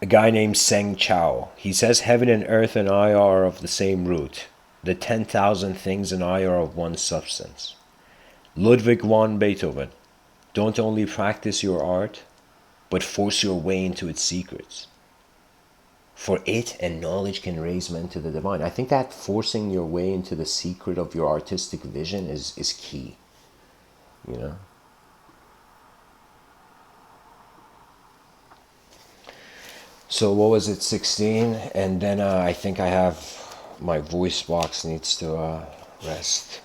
A: A guy named Seng Chao. He says, heaven and earth and I are of the same root. The 10,000 things and I are of one substance. Ludwig van Beethoven. Don't only practice your art, but force your way into its secrets. For it and knowledge can raise men to the divine. I think that forcing your way into the secret of your artistic vision is key. You know? So what was it, 16? And then I think I have, my voice box needs to rest.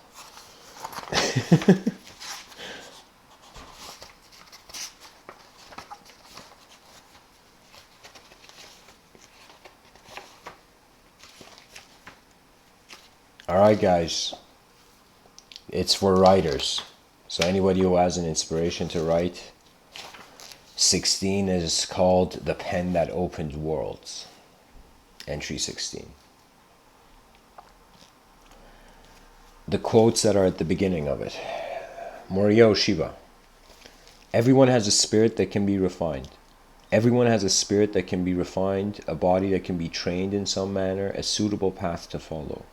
A: Alright guys, it's for writers. So anybody who has an inspiration to write, 16 is called The Pen That Opened Worlds. Entry 16. The quotes that are at the beginning of it. Moryo Shiva. Everyone has a spirit that can be refined. Everyone has a spirit that can be refined, a body that can be trained in some manner, a suitable path to follow.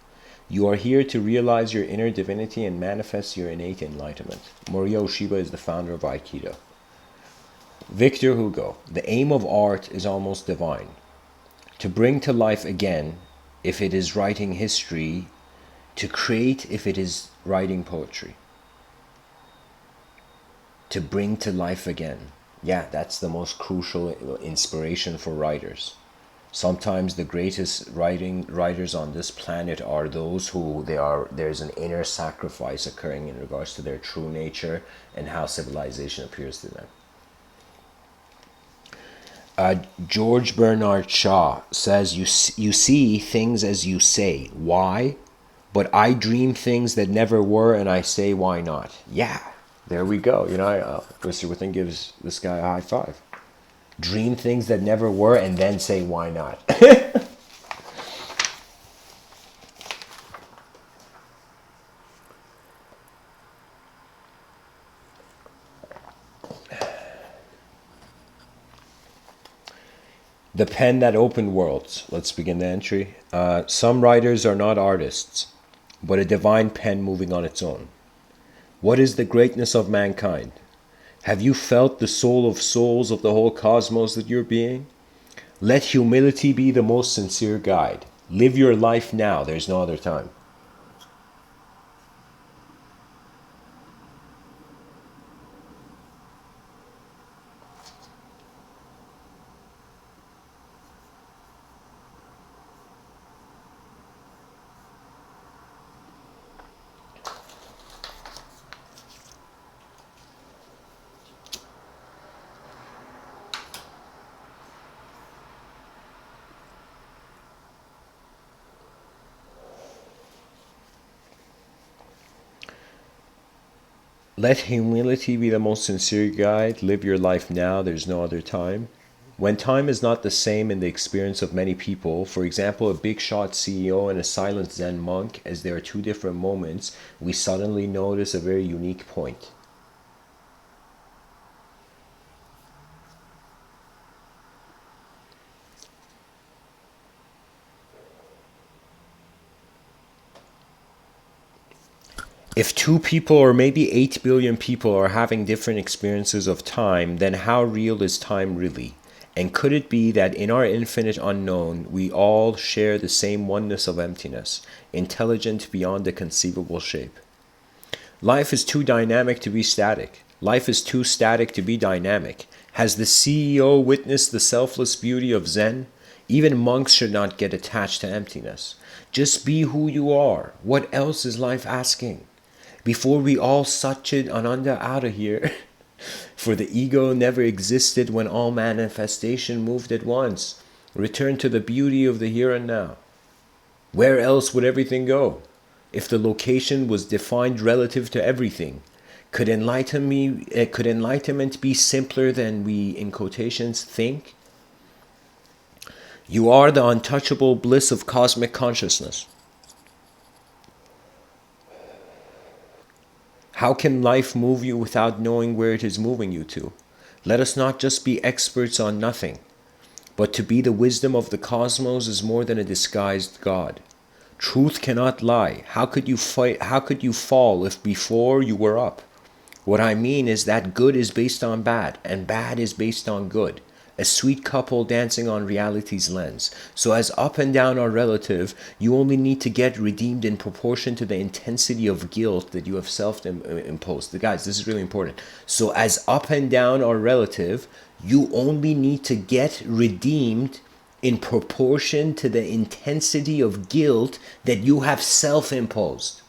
A: You are here to realize your inner divinity and manifest your innate enlightenment. Moryo Shiva is the founder of Aikido. Victor Hugo. The aim of art is almost divine. To bring to life again, if it is writing history, to create if it is writing poetry. To bring to life again. Yeah, that's the most crucial inspiration for writers. Sometimes the greatest writers on this planet are those who there's an inner sacrifice occurring in regards to their true nature and how civilization appears to them. George Bernard Shaw says, you see things as you say. Why? But I dream things that never were, and I say, why not? Yeah, there we go. You know, Mr.Within gives this guy a high five. Dream things that never were, and then say, why not? The pen that opened worlds. Let's begin the entry. Some writers are not artists, but a divine pen moving on its own. What is the greatness of mankind? Have you felt the soul of souls of the whole cosmos that you're being? Let humility be the most sincere guide. Live your life now. There's no other time. Let humility be the most sincere guide. Live your life now. There's no other time. When time is not the same in the experience of many people, for example, a big shot CEO and a silent Zen monk, as there are two different moments, we suddenly notice a very unique point. If two people or maybe 8 billion people are having different experiences of time, then how real is time really? And could it be that in our infinite unknown, we all share the same oneness of emptiness, intelligent beyond the conceivable shape? Life is too dynamic to be static. Life is too static to be dynamic. Has the CEO witnessed the selfless beauty of Zen? Even monks should not get attached to emptiness. Just be who you are. What else is life asking? Before we all Satchid Ananda out of here, for the ego never existed when all manifestation moved at once. Return to the beauty of the here and now. Where else would everything go? If the location was defined relative to everything, could enlightenment be simpler than we, in quotations, think? You are the untouchable bliss of cosmic consciousness. How can life move you without knowing where it is moving you to? Let us not just be experts on nothing, but to be the wisdom of the cosmos is more than a disguised God. Truth cannot lie. How could you fall if before you were up? What I mean is that good is based on bad, and bad is based on good. A sweet couple dancing on reality's lens. So as up and down are relative, you only need to get redeemed in proportion to the intensity of guilt that you have self-imposed. Guys, this is really important. So as up and down are relative, you only need to get redeemed in proportion to the intensity of guilt that you have self-imposed.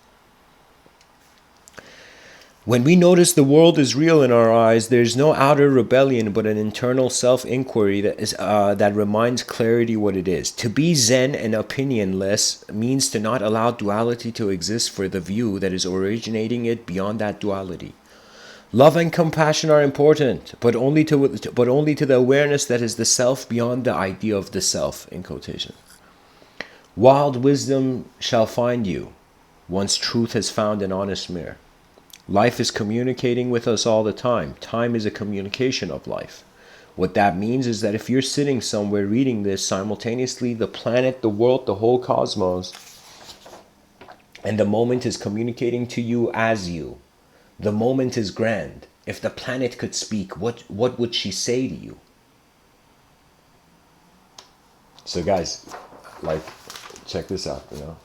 A: When we notice the world is real in our eyes, there's no outer rebellion but an internal self-inquiry that reminds clarity what it is. To be Zen and opinionless means to not allow duality to exist for the view that is originating it beyond that duality. Love and compassion are important, but only to the awareness that is the self beyond the idea of the self, in quotation. Wild wisdom shall find you, once truth has found an honest mirror. Life is communicating with us all the time. Time is a communication of life. What that means is that if you're sitting somewhere reading this, simultaneously the planet, the world, the whole cosmos, and the moment is communicating to you as you. The moment is grand. If the planet could speak, what would she say to you? So guys, like, check this out, you know.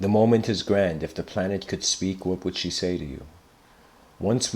A: The moment is grand. If the planet could speak, what would she say to you? Once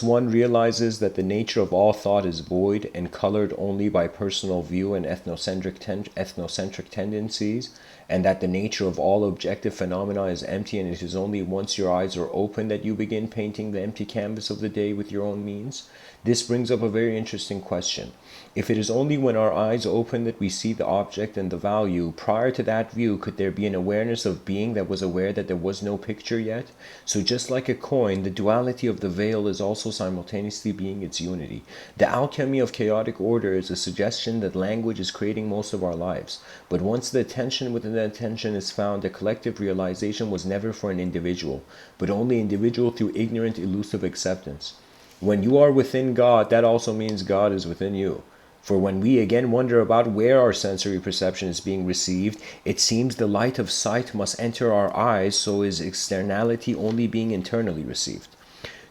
A: one realizes that the nature of all thought is void and colored only by personal view and ethnocentric tendencies, and that the nature of all objective phenomena is empty, and it is only once your eyes are open that you begin painting the empty canvas of the day with your own means, this brings up a very interesting question. If it is only when our eyes open that we see the object and the value, prior to that view, could there be an awareness of being that was aware that there was no picture yet? So just like a coin, the duality of the veil as also simultaneously being its unity. The alchemy of chaotic order is a suggestion that language is creating most of our lives. But once the attention within the attention is found, the collective realization was never for an individual, but only individual through ignorant, elusive acceptance. When you are within God, that also means God is within you. For when we again wonder about where our sensory perception is being received, it seems the light of sight must enter our eyes, so is externality only being internally received.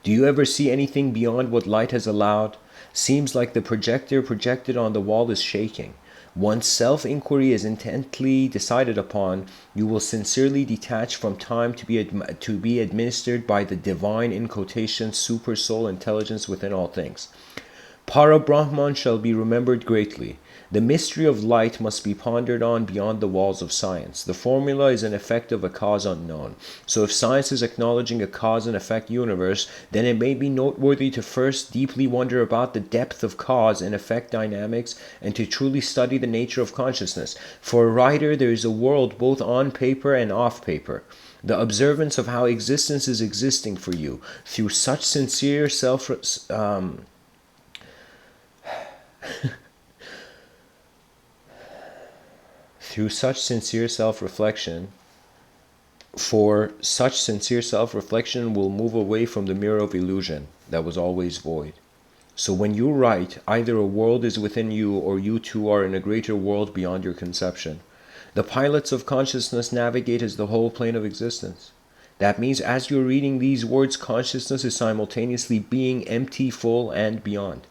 A: Do you ever see anything beyond what light has allowed? Seems like the projector projected on the wall is shaking. Once self-inquiry is intently decided upon, you will sincerely detach from time to be administered by the divine, in quotation, super soul intelligence within all things. Para Brahman shall be remembered greatly. The mystery of light must be pondered on beyond the walls of science. The formula is an effect of a cause unknown. So if science is acknowledging a cause and effect universe, then it may be noteworthy to first deeply wonder about the depth of cause and effect dynamics and to truly study the nature of consciousness. For a writer, there is a world both on paper and off paper. The observance of how existence is existing for you through such sincere through such sincere self-reflection, for such sincere self-reflection will move away from the mirror of illusion that was always void. So when you write, either a world is within you or you too are in a greater world beyond your conception. The pilots of consciousness navigate as the whole plane of existence. That means as you're reading these words, consciousness is simultaneously being empty, full, and beyond.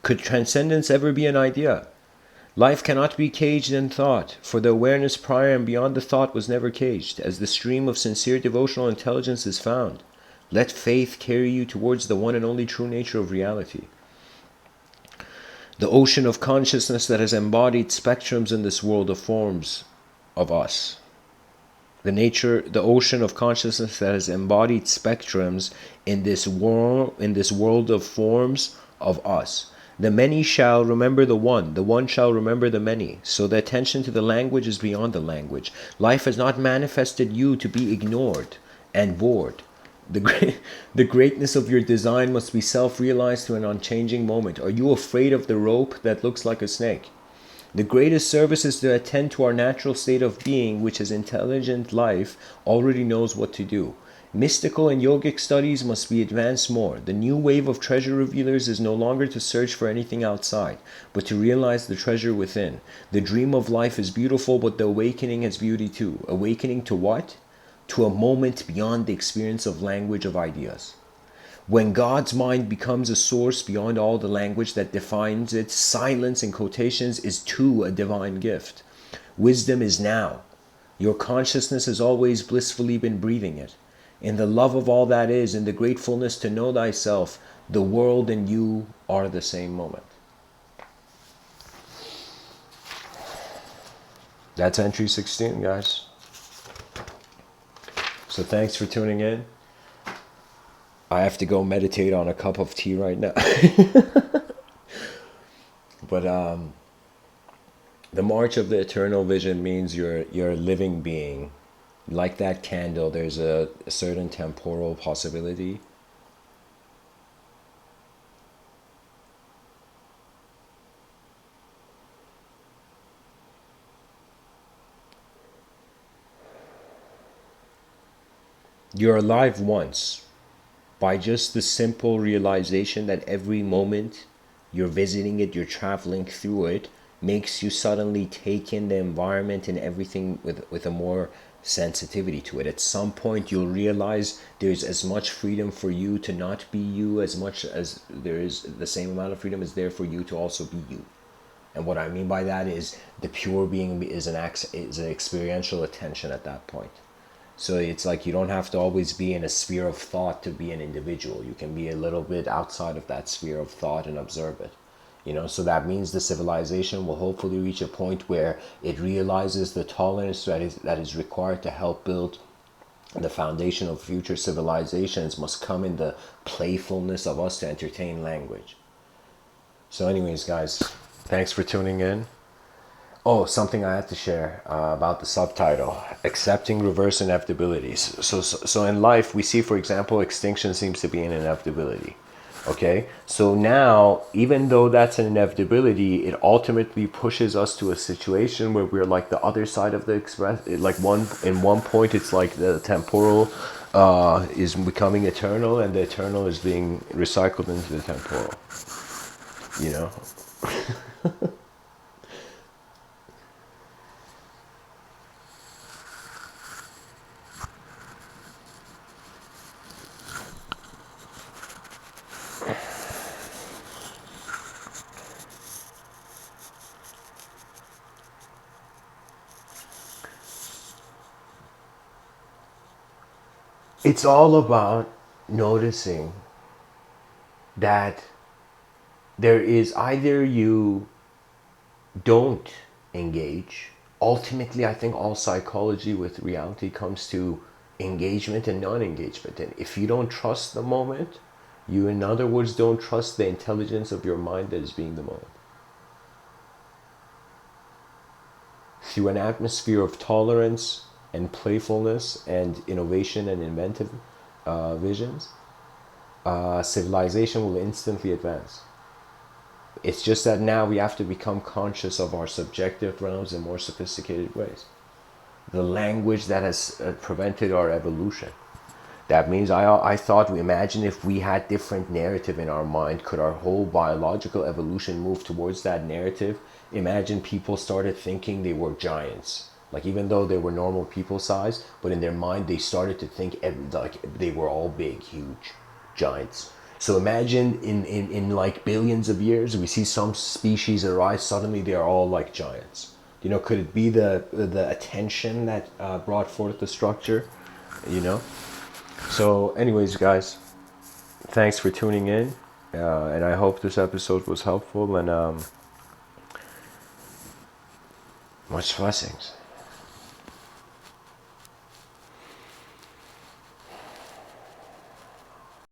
A: Could transcendence ever be an idea? Life cannot be caged in thought, for the awareness prior and beyond the thought was never caged, as the stream of sincere devotional intelligence is found. Let faith carry you towards the one and only true nature of reality. The ocean of consciousness that has embodied spectrums in this world of forms of us. The ocean of consciousness that has embodied spectrums in this world of forms of us. The many shall remember the one shall remember the many. So the attention to the language is beyond the language. Life has not manifested you to be ignored and bored. The greatness of your design must be self-realized through an unchanging moment. Are you afraid of the rope that looks like a snake? The greatest service is to attend to our natural state of being, which as intelligent life already knows what to do. Mystical and yogic studies must be advanced more. The new wave of treasure revealers is no longer to search for anything outside, but to realize the treasure within. The dream of life is beautiful, but the awakening has beauty too. Awakening to what? To a moment beyond the experience of language of ideas. When God's mind becomes a source beyond all the language that defines it, silence in quotations is too a divine gift. Wisdom is now. Your consciousness has always blissfully been breathing it. In the love of all that is, in the gratefulness to know thyself, the world and you are the same moment. That's entry 16, guys. So thanks for tuning in. I have to go meditate on a cup of tea right now. But the march of the eternal vision means you're a living being. Like that candle, there's a certain temporal possibility. You're alive once by just the simple realization that every moment you're visiting it, you're traveling through it, makes you suddenly take in the environment and everything with a more sensitivity to it. At some point you'll realize there's as much freedom for you to not be you as much as there is the same amount of freedom is there for you to also be you. And what I mean by that is the pure being is an experiential attention at that point. So it's like you don't have to always be in a sphere of thought to be an individual. You can be a little bit outside of that sphere of thought and observe it. So that means the civilization will hopefully reach a point where it realizes the tolerance that is required to help build the foundation of future civilizations must come in the playfulness of us to entertain language. So anyways, guys, thanks for tuning in. Oh, something I had to share about the subtitle: accepting reverse inevitabilities. So in life, we see, for example, extinction seems to be an inevitability. Okay, so now, even though that's an inevitability, it ultimately pushes us to a situation where we're like the other side of the express. Like one point, it's like the temporal is becoming eternal, and the eternal is being recycled into the temporal. You know. It's all about noticing that there is either you don't engage. Ultimately, I think all psychology with reality comes to engagement and non engagement. And if you don't trust the moment, you, in other words, don't trust the intelligence of your mind that is being the moment. Through an atmosphere of tolerance and playfulness and innovation and inventive visions, civilization will instantly advance. It's just that now we have to become conscious of our subjective realms in more sophisticated ways. The language that has prevented our evolution. That means I thought, we imagine if we had different narrative in our mind, could our whole biological evolution move towards that narrative? Imagine people started thinking they were giants. Like, even though they were normal people size, but in their mind they started to think like they were all big, huge giants. So imagine in like billions of years, we see some species arise, suddenly they are all like giants. You know, could it be the attention that brought forth the structure? You know? So, anyways, guys, thanks for tuning in, and I hope this episode was helpful. And much blessings.